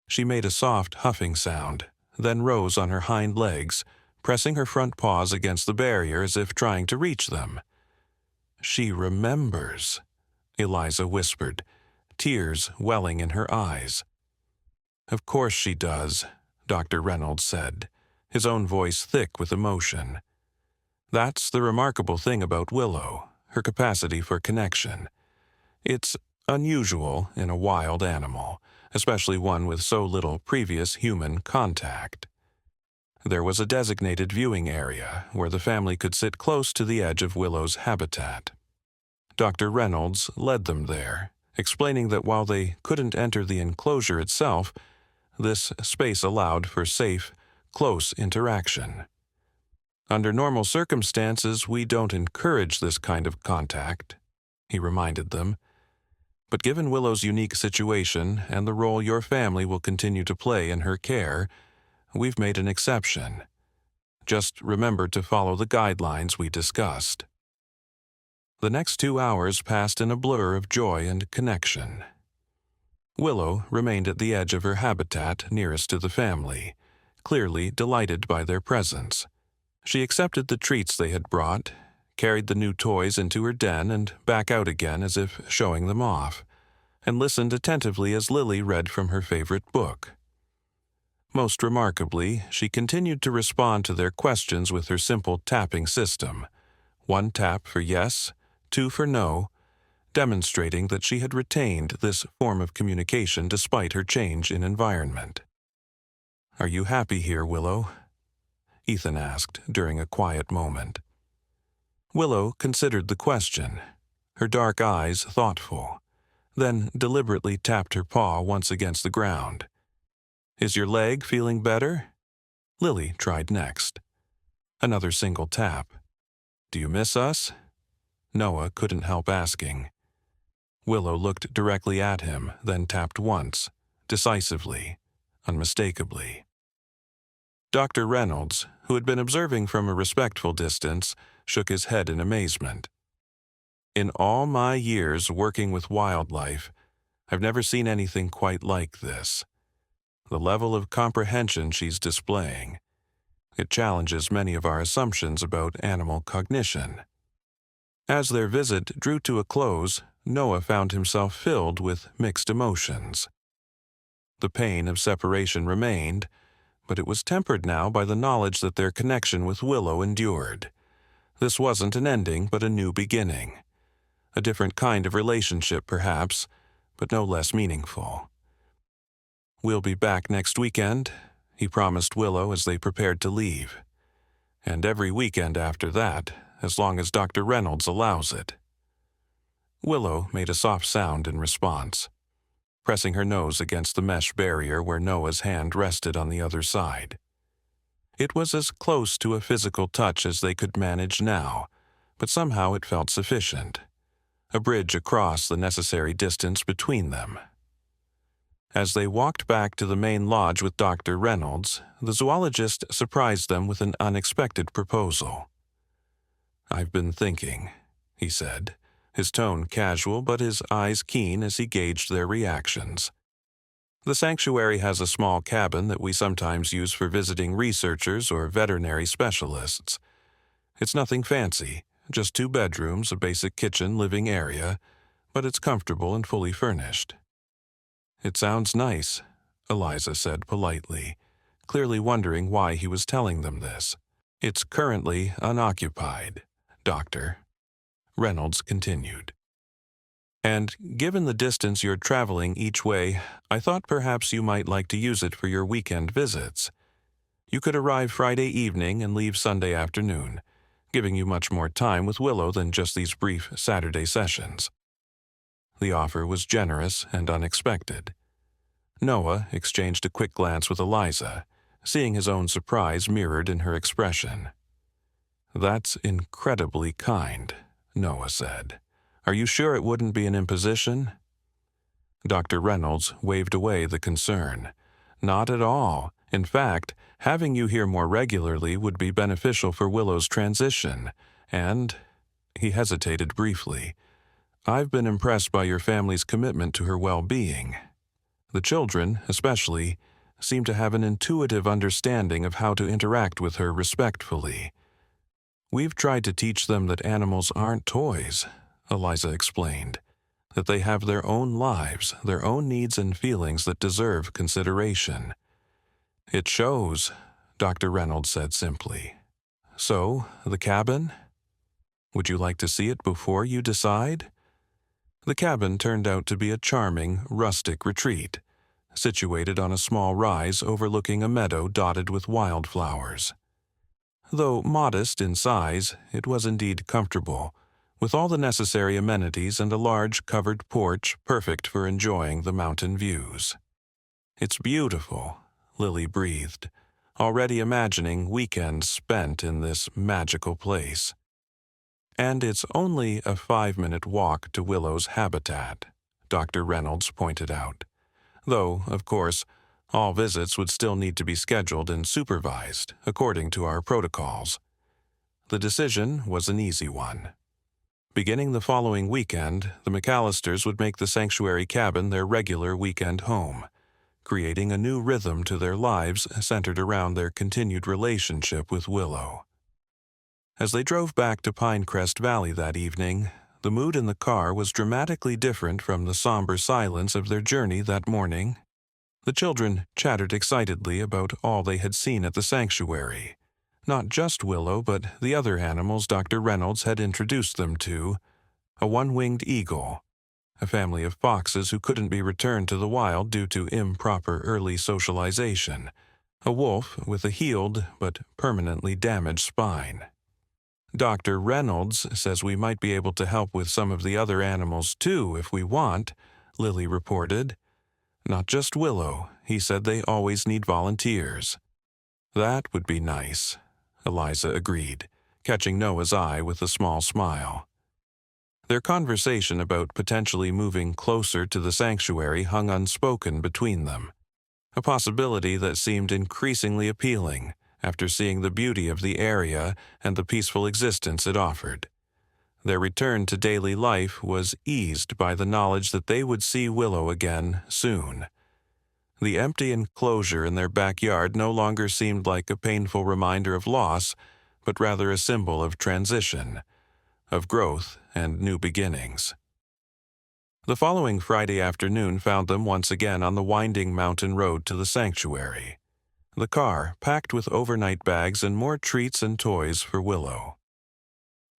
She made a soft huffing sound, then rose on her hind legs, pressing her front paws against the barrier as if trying to reach them. "She remembers," Eliza whispered, tears welling in her eyes. "Of course she does," Dr. Reynolds said, his own voice thick with emotion. "That's the remarkable thing about Willow, her capacity for connection. It's unusual in a wild animal, especially one with so little previous human contact." There was a designated viewing area where the family could sit close to the edge of Willow's habitat. Dr. Reynolds led them there, explaining that while they couldn't enter the enclosure itself, this space allowed for safe, close interaction. "Under normal circumstances, we don't encourage this kind of contact," he reminded them. "But given Willow's unique situation and the role your family will continue to play in her care, we've made an exception. Just remember to follow the guidelines we discussed." The next 2 hours passed in a blur of joy and connection. Willow remained at the edge of her habitat nearest to the family, clearly delighted by their presence. She accepted the treats they had brought, carried the new toys into her den and back out again as if showing them off, and listened attentively as Lily read from her favorite book. Most remarkably, she continued to respond to their questions with her simple tapping system, 1 tap for yes, 2 for no, demonstrating that she had retained this form of communication despite her change in environment. "Are you happy here, Willow?" Ethan asked during a quiet moment. Willow considered the question, her dark eyes thoughtful, then deliberately tapped her paw once against the ground. "Is your leg feeling better?" Lily tried next. Another single tap. "Do you miss us?" Noah couldn't help asking. Willow looked directly at him, then tapped once, decisively, unmistakably. Dr. Reynolds, who had been observing from a respectful distance, shook his head in amazement. "In all my years working with wildlife, I've never seen anything quite like this. The level of comprehension she's displaying. It challenges many of our assumptions about animal cognition." As their visit drew to a close, Noah found himself filled with mixed emotions. The pain of separation remained, but it was tempered now by the knowledge that their connection with Willow endured. This wasn't an ending, but a new beginning. A different kind of relationship, perhaps, but no less meaningful. "We'll be back next weekend," he promised Willow as they prepared to leave. "And every weekend after that, as long as Dr. Reynolds allows it." Willow made a soft sound in response, pressing her nose against the mesh barrier where Noah's hand rested on the other side. It was as close to a physical touch as they could manage now, but somehow it felt sufficient. A bridge across the necessary distance between them. As they walked back to the main lodge with Dr. Reynolds, the zoologist surprised them with an unexpected proposal. "I've been thinking," he said, his tone casual but his eyes keen as he gauged their reactions. "The sanctuary has a small cabin that we sometimes use for visiting researchers or veterinary specialists. It's nothing fancy, just 2 bedrooms, a basic kitchen living area, but it's comfortable and fully furnished." "It sounds nice," Eliza said politely, clearly wondering why he was telling them this. "It's currently unoccupied, Doctor," Reynolds continued. "And given the distance you're traveling each way, I thought perhaps you might like to use it for your weekend visits. You could arrive Friday evening and leave Sunday afternoon, giving you much more time with Willow than just these brief Saturday sessions." The offer was generous and unexpected. Noah exchanged a quick glance with Eliza, seeing his own surprise mirrored in her expression. "That's incredibly kind," Noah said. "Are you sure it wouldn't be an imposition?" Dr. Reynolds waved away the concern. "Not at all. In fact, having you here more regularly would be beneficial for Willow's transition, and—" he hesitated briefly. "I've been impressed by your family's commitment to her well-being. The children, especially, seem to have an intuitive understanding of how to interact with her respectfully. We've tried to teach them that animals aren't toys," Eliza explained, "that they have their own lives, their own needs and feelings that deserve consideration." "It shows," Dr. Reynolds said simply. "So, the cabin? Would you like to see it before you decide?" The cabin turned out to be a charming, rustic retreat, situated on a small rise overlooking a meadow dotted with wildflowers. Though modest in size, it was indeed comfortable, with all the necessary amenities and a large covered porch perfect for enjoying the mountain views. "It's beautiful," Lily breathed, already imagining weekends spent in this magical place. "And it's only a 5-minute walk to Willow's habitat," Dr. Reynolds pointed out. "Though, of course, all visits would still need to be scheduled and supervised, according to our protocols." The decision was an easy one. Beginning the following weekend, the McAllisters would make the sanctuary cabin their regular weekend home, creating a new rhythm to their lives centered around their continued relationship with Willow. As they drove back to Pinecrest Valley that evening, the mood in the car was dramatically different from the somber silence of their journey that morning. The children chattered excitedly about all they had seen at the sanctuary. Not just Willow, but the other animals Dr. Reynolds had introduced them to: a one-winged eagle, a family of foxes who couldn't be returned to the wild due to improper early socialization, a wolf with a healed but permanently damaged spine. "Dr. Reynolds says we might be able to help with some of the other animals too if we want," Lily reported. "Not just Willow. He said they always need volunteers." "That would be nice," Eliza agreed, catching Noah's eye with a small smile. Their conversation about potentially moving closer to the sanctuary hung unspoken between them, a possibility that seemed increasingly appealing after seeing the beauty of the area and the peaceful existence it offered. Their return to daily life was eased by the knowledge that they would see Willow again soon. The empty enclosure in their backyard no longer seemed like a painful reminder of loss, but rather a symbol of transition, of growth and new beginnings. The following Friday afternoon found them once again on the winding mountain road to the sanctuary, the car packed with overnight bags and more treats and toys for Willow.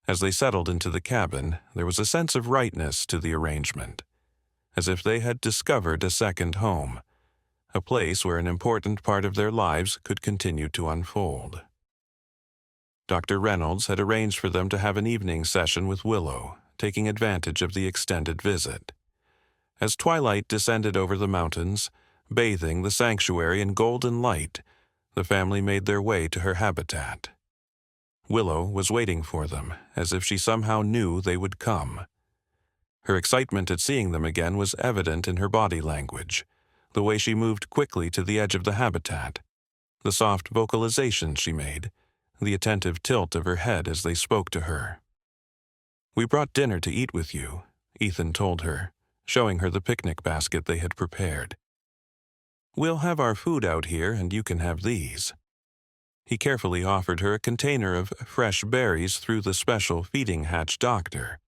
As they settled into the cabin, there was a sense of rightness to the arrangement, as if they had discovered a second home, a place where an important part of their lives could continue to unfold. Dr. Reynolds had arranged for them to have an evening session with Willow, taking advantage of the extended visit. As twilight descended over the mountains, bathing the sanctuary in golden light, the family made their way to her habitat. Willow was waiting for them, as if she somehow knew they would come. Her excitement at seeing them again was evident in her body language, the way she moved quickly to the edge of the habitat, the soft vocalizations she made, the attentive tilt of her head as they spoke to her. "We brought dinner to eat with you," Ethan told her, showing her the picnic basket they had prepared. "We'll have our food out here and you can have these." He carefully offered her a container of fresh berries through the special feeding hatch doctor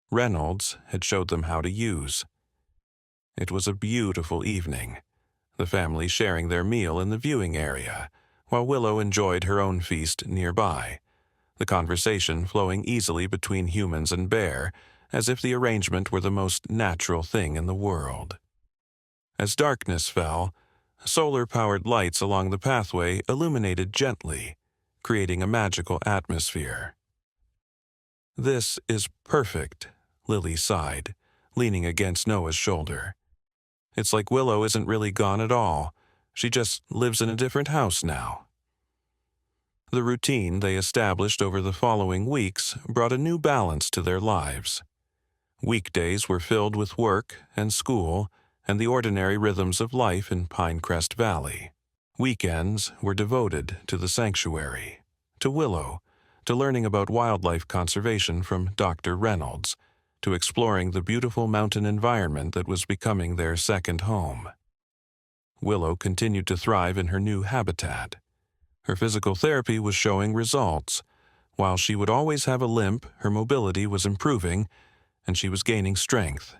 Reynolds had showed them how to use. It was a beautiful evening. the family sharing their meal in the viewing area, while Willow enjoyed her own feast nearby, the conversation flowing easily between humans and bear, as if the arrangement were the most natural thing in the world. As darkness fell, solar-powered lights along the pathway illuminated gently, creating a magical atmosphere. "This is perfect," Lily sighed, leaning against Noah's shoulder. "It's like Willow isn't really gone at all. She just lives in a different house now." The routine they established over the following weeks brought a new balance to their lives. Weekdays were filled with work and school and the ordinary rhythms of life in Pinecrest Valley. Weekends were devoted to the sanctuary, to Willow, to learning about wildlife conservation from Dr. Reynolds, to exploring the beautiful mountain environment that was becoming their second home. Willow continued to thrive in her new habitat. Her physical therapy was showing results. While she would always have a limp, her mobility was improving, and she was gaining strength.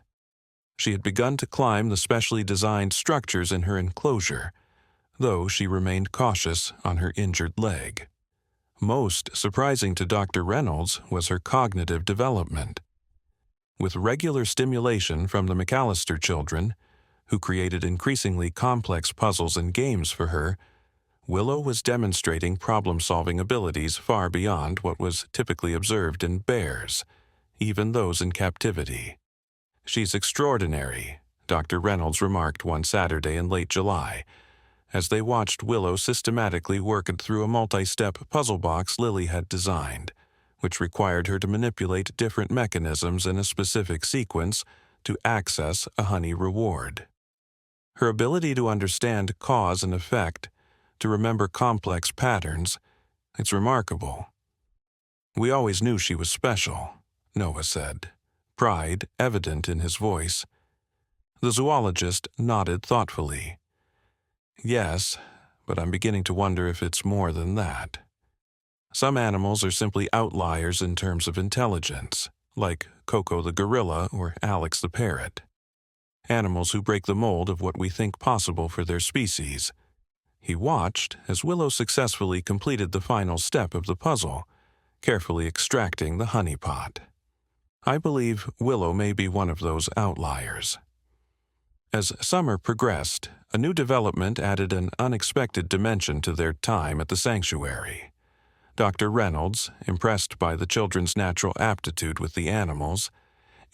She had begun to climb the specially designed structures in her enclosure, though she remained cautious on her injured leg. Most surprising to Dr. Reynolds was her cognitive development. With regular stimulation from the McAllister children, who created increasingly complex puzzles and games for her, Willow was demonstrating problem-solving abilities far beyond what was typically observed in bears, even those in captivity. "She's extraordinary," Dr. Reynolds remarked one Saturday in late July, as they watched Willow systematically work through a multi-step puzzle box Lily had designed, which required her to manipulate different mechanisms in a specific sequence to access a honey reward. Her ability to understand cause and effect, to remember complex patterns, it's remarkable. "We always knew she was special," Noah said, pride evident in his voice. The zoologist nodded thoughtfully. "Yes, but I'm beginning to wonder if it's more than that. Some animals are simply outliers in terms of intelligence, like Coco the gorilla or Alex the parrot. Animals who break the mold of what we think possible for their species." He watched as Willow successfully completed the final step of the puzzle, carefully extracting the honey pot. "I believe Willow may be one of those outliers." As summer progressed, a new development added an unexpected dimension to their time at the sanctuary. Dr. Reynolds, impressed by the children's natural aptitude with the animals,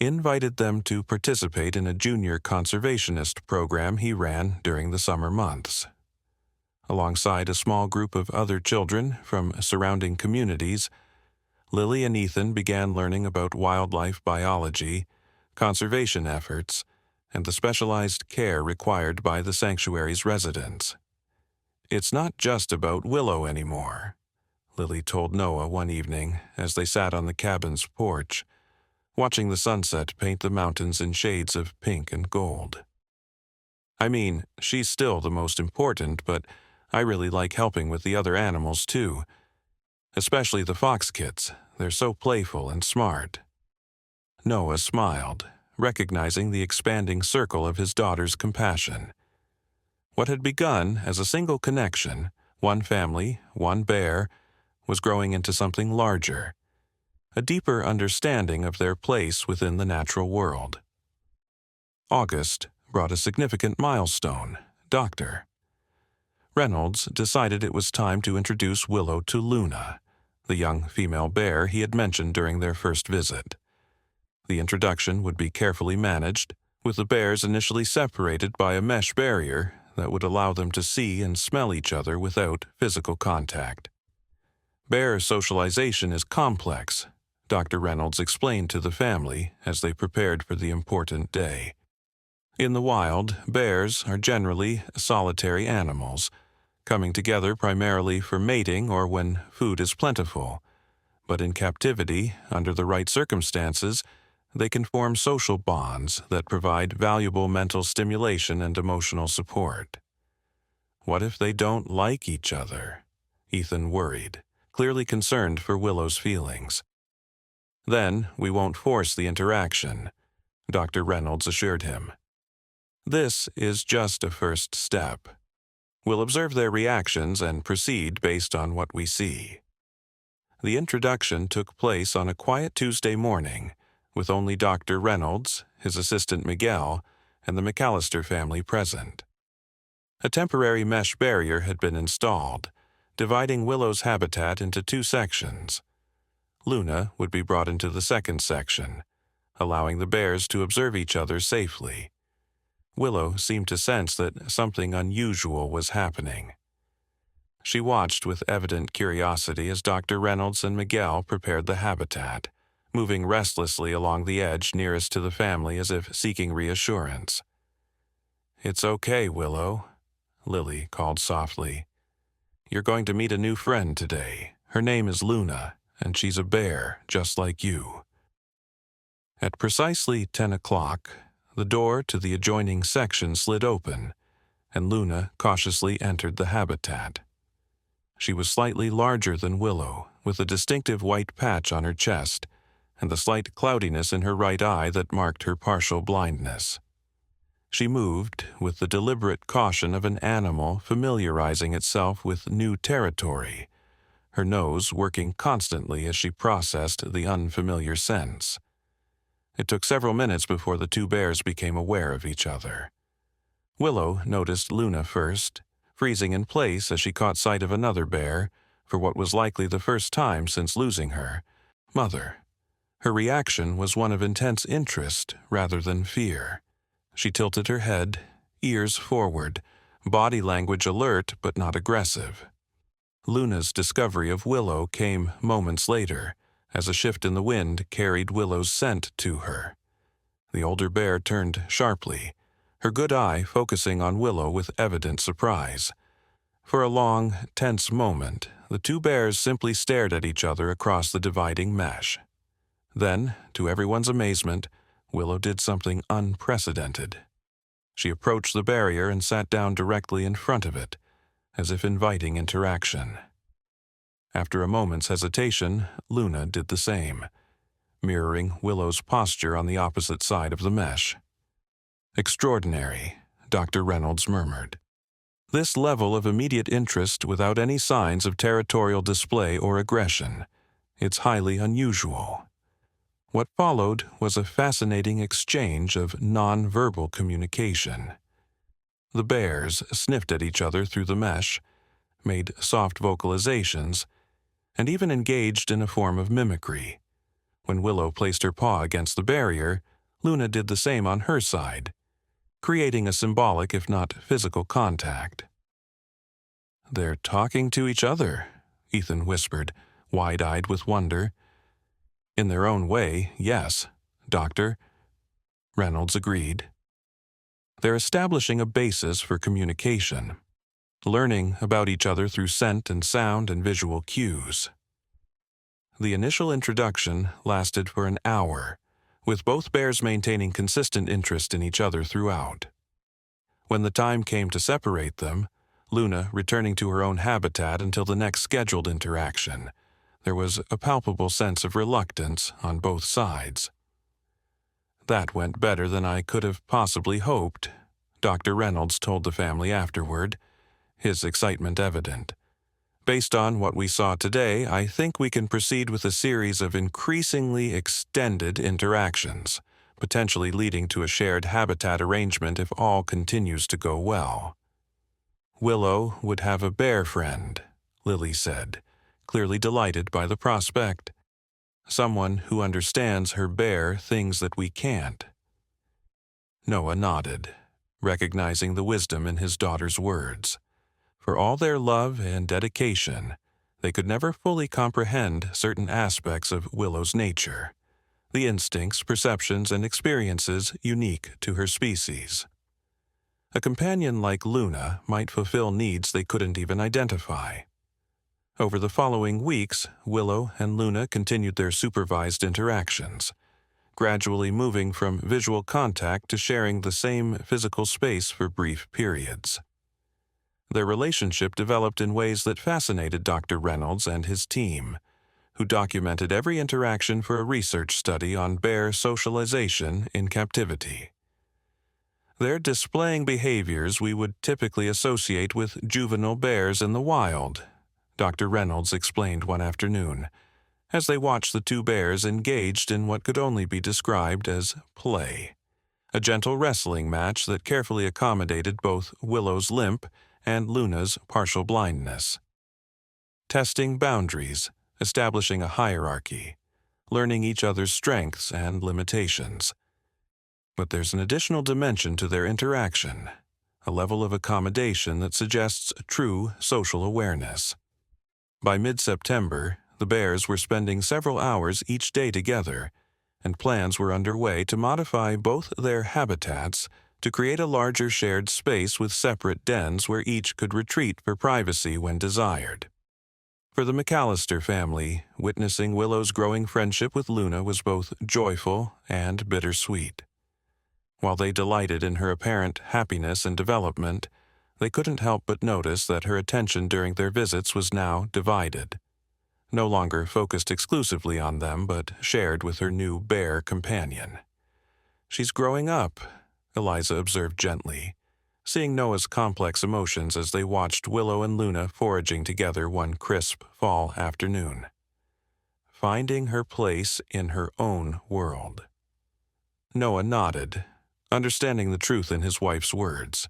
invited them to participate in a junior conservationist program he ran during the summer months. Alongside a small group of other children from surrounding communities, Lily and Ethan began learning about wildlife biology, conservation efforts, and the specialized care required by the sanctuary's residents. "It's not just about Willow anymore," Lily told Noah one evening as they sat on the cabin's porch, watching the sunset paint the mountains in shades of pink and gold. "I mean, she's still the most important, but I really like helping with the other animals too. Especially the fox kits. They're so playful and smart." Noah smiled, recognizing the expanding circle of his daughter's compassion. What had begun as a single connection, one family, one bear, was growing into something larger, a deeper understanding of their place within the natural world. August brought a significant milestone, Dr. Reynolds decided it was time to introduce Willow to Luna, the young female bear he had mentioned during their first visit. The introduction would be carefully managed, with the bears initially separated by a mesh barrier that would allow them to see and smell each other without physical contact. "Bear socialization is complex," Dr. Reynolds explained to the family as they prepared for the important day. "In the wild, bears are generally solitary animals, coming together primarily for mating or when food is plentiful. But in captivity, under the right circumstances, they can form social bonds that provide valuable mental stimulation and emotional support." "What if they don't like each other?" Ethan worried, clearly concerned for Willow's feelings. "Then we won't force the interaction," Dr. Reynolds assured him. This is just a first step. We'll observe their reactions and proceed based on what we see. The introduction took place on a quiet Tuesday morning, with only Dr. Reynolds, his assistant Miguel, and the McAllister family present. A temporary mesh barrier had been installed, dividing Willow's habitat into two sections. Luna would be brought into the second section, allowing the bears to observe each other safely. Willow seemed to sense that something unusual was happening. She watched with evident curiosity as Dr. Reynolds and Miguel prepared the habitat, moving restlessly along the edge nearest to the family as if seeking reassurance. "It's okay, Willow," Lily called softly. "You're going to meet a new friend today. Her name is Luna, and she's a bear, just like you." At precisely 10 o'clock, the door to the adjoining section slid open, and Luna cautiously entered the habitat. She was slightly larger than Willow, with a distinctive white patch on her chest and the slight cloudiness in her right eye that marked her partial blindness. She moved with the deliberate caution of an animal familiarizing itself with new territory, her nose working constantly as she processed the unfamiliar scents. It took several minutes before the two bears became aware of each other. Willow noticed Luna first, freezing in place as she caught sight of another bear, for what was likely the first time since losing her mother. Her reaction was one of intense interest rather than fear. She tilted her head, ears forward, body language alert but not aggressive. Luna's discovery of Willow came moments later, as a shift in the wind carried Willow's scent to her. The older bear turned sharply, her good eye focusing on Willow with evident surprise. For a long, tense moment, the two bears simply stared at each other across the dividing mesh. Then, to everyone's amazement, Willow did something unprecedented. She approached the barrier and sat down directly in front of it, as if inviting interaction. After a moment's hesitation, Luna did the same, mirroring Willow's posture on the opposite side of the mesh. "Extraordinary," Dr. Reynolds murmured. "This level of immediate interest without any signs of territorial display or aggression. It's highly unusual." What followed was a fascinating exchange of non-verbal communication. The bears sniffed at each other through the mesh, made soft vocalizations, and even engaged in a form of mimicry. When Willow placed her paw against the barrier, Luna did the same on her side, creating a symbolic if not physical contact. "They're talking to each other," Ethan whispered, wide-eyed with wonder. "In their own way, yes, Doctor," Reynolds agreed. "They're establishing a basis for communication, learning about each other through scent and sound and visual cues." The initial introduction lasted for an hour, with both bears maintaining consistent interest in each other throughout. When the time came to separate them, Luna returning to her own habitat until the next scheduled interaction, there was a palpable sense of reluctance on both sides. "That went better than I could have possibly hoped," Dr. Reynolds told the family afterward, his excitement evident. "Based on what we saw today, I think we can proceed with a series of increasingly extended interactions, potentially leading to a shared habitat arrangement if all continues to go well." "Willow would have a bear friend," Lily said, clearly delighted by the prospect. "Someone who understands her bear things that we can't." Noah nodded, recognizing the wisdom in his daughter's words. For all their love and dedication, they could never fully comprehend certain aspects of Willow's nature, the instincts, perceptions, and experiences unique to her species. A companion like Luna might fulfill needs they couldn't even identify. Over the following weeks, Willow and Luna continued their supervised interactions, gradually moving from visual contact to sharing the same physical space for brief periods. Their relationship developed in ways that fascinated Dr. Reynolds and his team, who documented every interaction for a research study on bear socialization in captivity. They're displaying behaviors we would typically associate with juvenile bears in the wild, Dr. Reynolds explained one afternoon, as they watched the two bears engaged in what could only be described as play, a gentle wrestling match that carefully accommodated both Willow's limp and Luna's partial blindness. Testing boundaries, establishing a hierarchy, learning each other's strengths and limitations. But there's an additional dimension to their interaction, a level of accommodation that suggests true social awareness. By mid-September, the bears were spending several hours each day together, and plans were underway to modify both their habitats to create a larger shared space with separate dens where each could retreat for privacy when desired. For the McAllister family, witnessing Willow's growing friendship with Luna was both joyful and bittersweet. While they delighted in her apparent happiness and development, they couldn't help but notice that her attention during their visits was now divided, no longer focused exclusively on them but shared with her new bear companion. "She's growing up," Eliza observed gently, seeing Noah's complex emotions as they watched Willow and Luna foraging together one crisp fall afternoon. Finding her place in her own world. Noah nodded, understanding the truth in his wife's words.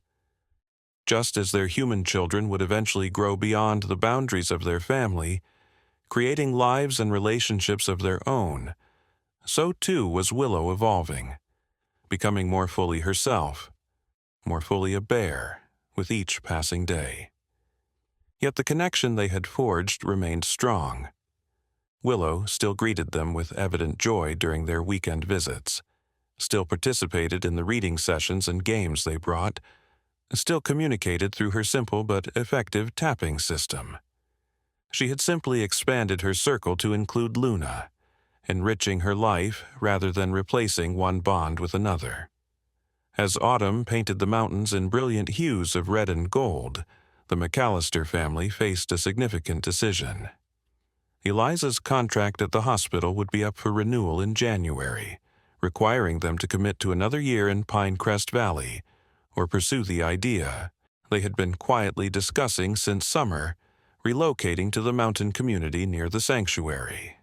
Just as their human children would eventually grow beyond the boundaries of their family, creating lives and relationships of their own, so too was Willow evolving, becoming more fully herself, more fully a bear, with each passing day. Yet the connection they had forged remained strong. Willow still greeted them with evident joy during their weekend visits, still participated in the reading sessions and games they brought, still communicated through her simple but effective tapping system. She had simply expanded her circle to include Luna, enriching her life rather than replacing one bond with another. As autumn painted the mountains in brilliant hues of red and gold, the McAllister family faced a significant decision. Eliza's contract at the hospital would be up for renewal in January, requiring them to commit to another year in Pinecrest Valley, or pursue the idea they had been quietly discussing since summer, relocating to the mountain community near the sanctuary.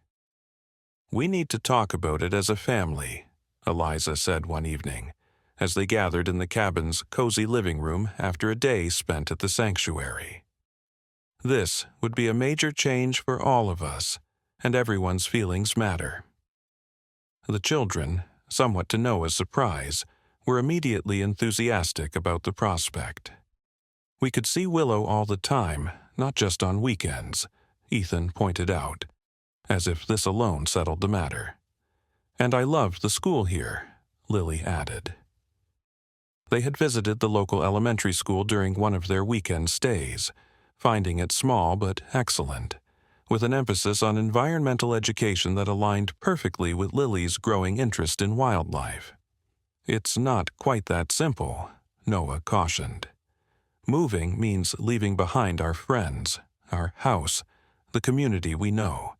"We need to talk about it as a family," Eliza said one evening, as they gathered in the cabin's cozy living room after a day spent at the sanctuary. "This would be a major change for all of us, and everyone's feelings matter." The children, somewhat to Noah's surprise, were immediately enthusiastic about the prospect. "We could see Willow all the time, not just on weekends," Ethan pointed out, as if this alone settled the matter. "And I loved the school here," Lily added. They had visited the local elementary school during one of their weekend stays, finding it small but excellent, with an emphasis on environmental education that aligned perfectly with Lily's growing interest in wildlife. "It's not quite that simple," Noah cautioned. "Moving means leaving behind our friends, our house, the community we know.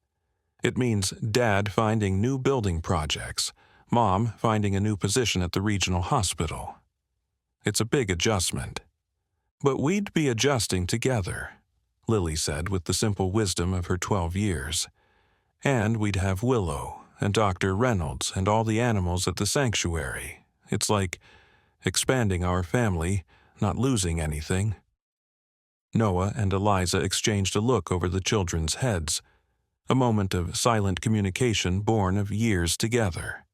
It means Dad finding new building projects, Mom finding a new position at the regional hospital. It's a big adjustment. But we'd be adjusting together," Lily said with the simple wisdom of her 12 years. "And we'd have Willow and Dr. Reynolds and all the animals at the sanctuary. It's like expanding our family, not losing anything." Noah and Eliza exchanged a look over the children's heads, a moment of silent communication born of years together.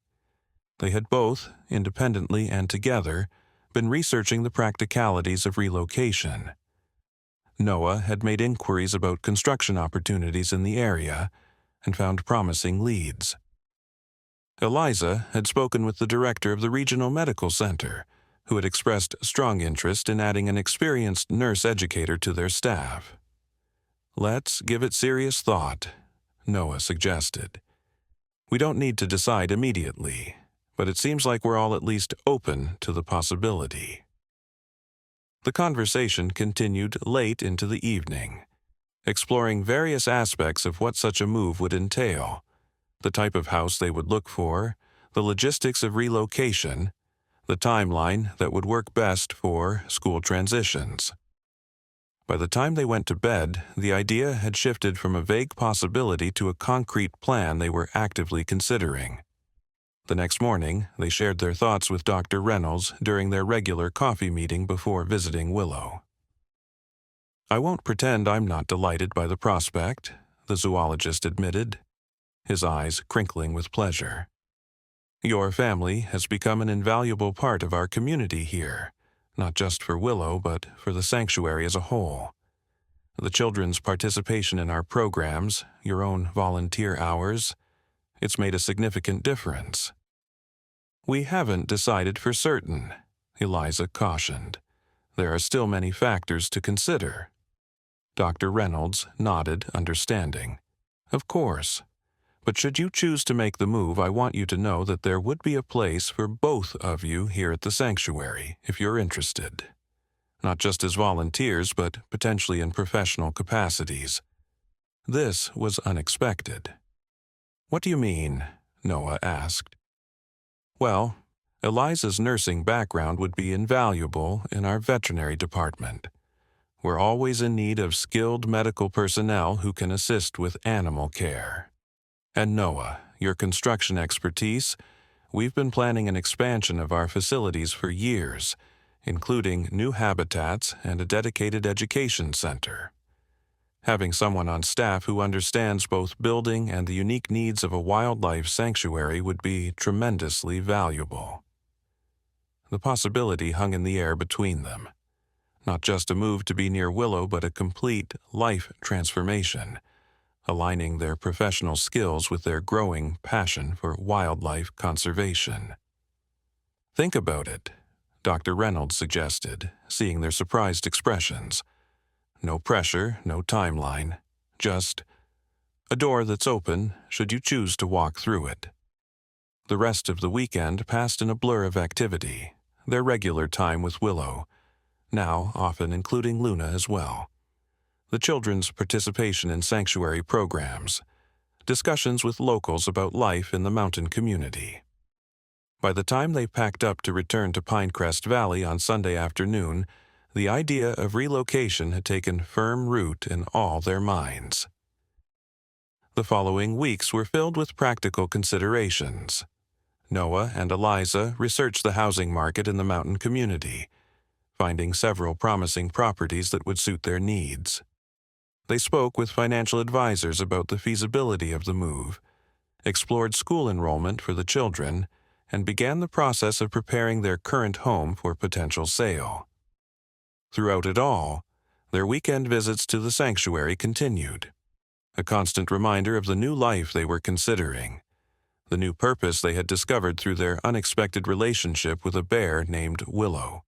They had both, independently and together, been researching the practicalities of relocation. Noah had made inquiries about construction opportunities in the area and found promising leads. Eliza had spoken with the director of the regional medical center, who had expressed strong interest in adding an experienced nurse educator to their staff. "Let's give it serious thought," Noah suggested. "We don't need to decide immediately, but it seems like we're all at least open to the possibility." The conversation continued late into the evening, exploring various aspects of what such a move would entail, the type of house they would look for, the logistics of relocation, the timeline that would work best for school transitions. By the time they went to bed, the idea had shifted from a vague possibility to a concrete plan they were actively considering. The next morning, they shared their thoughts with Dr. Reynolds during their regular coffee meeting before visiting Willow. "I won't pretend I'm not delighted by the prospect," the zoologist admitted, his eyes crinkling with pleasure. "Your family has become an invaluable part of our community here, not just for Willow, but for the sanctuary as a whole. The children's participation in our programs, your own volunteer hours, it's made a significant difference." "We haven't decided for certain," Eliza cautioned. "There are still many factors to consider." Dr. Reynolds nodded, understanding. "Of course. But should you choose to make the move, I want you to know that there would be a place for both of you here at the sanctuary, if you're interested. Not just as volunteers, but potentially in professional capacities." This was unexpected. "What do you mean?" Noah asked. "Well, Eliza's nursing background would be invaluable in our veterinary department. We're always in need of skilled medical personnel who can assist with animal care. And Noah, your construction expertise, we've been planning an expansion of our facilities for years, including new habitats and a dedicated education center. Having someone on staff who understands both building and the unique needs of a wildlife sanctuary would be tremendously valuable." The possibility hung in the air between them. Not just a move to be near Willow, but a complete life transformation, aligning their professional skills with their growing passion for wildlife conservation. "Think about it," Dr. Reynolds suggested, seeing their surprised expressions. "No pressure, no timeline, just a door that's open should you choose to walk through it." The rest of the weekend passed in a blur of activity, their regular time with Willow, now often including Luna as well. The children's participation in sanctuary programs, discussions with locals about life in the mountain community. By the time they packed up to return to Pinecrest Valley on Sunday afternoon, the idea of relocation had taken firm root in all their minds. The following weeks were filled with practical considerations. Noah and Eliza researched the housing market in the mountain community, finding several promising properties that would suit their needs. They spoke with financial advisors about the feasibility of the move, explored school enrollment for the children, and began the process of preparing their current home for potential sale. Throughout it all, their weekend visits to the sanctuary continued, a constant reminder of the new life they were considering, the new purpose they had discovered through their unexpected relationship with a bear named Willow.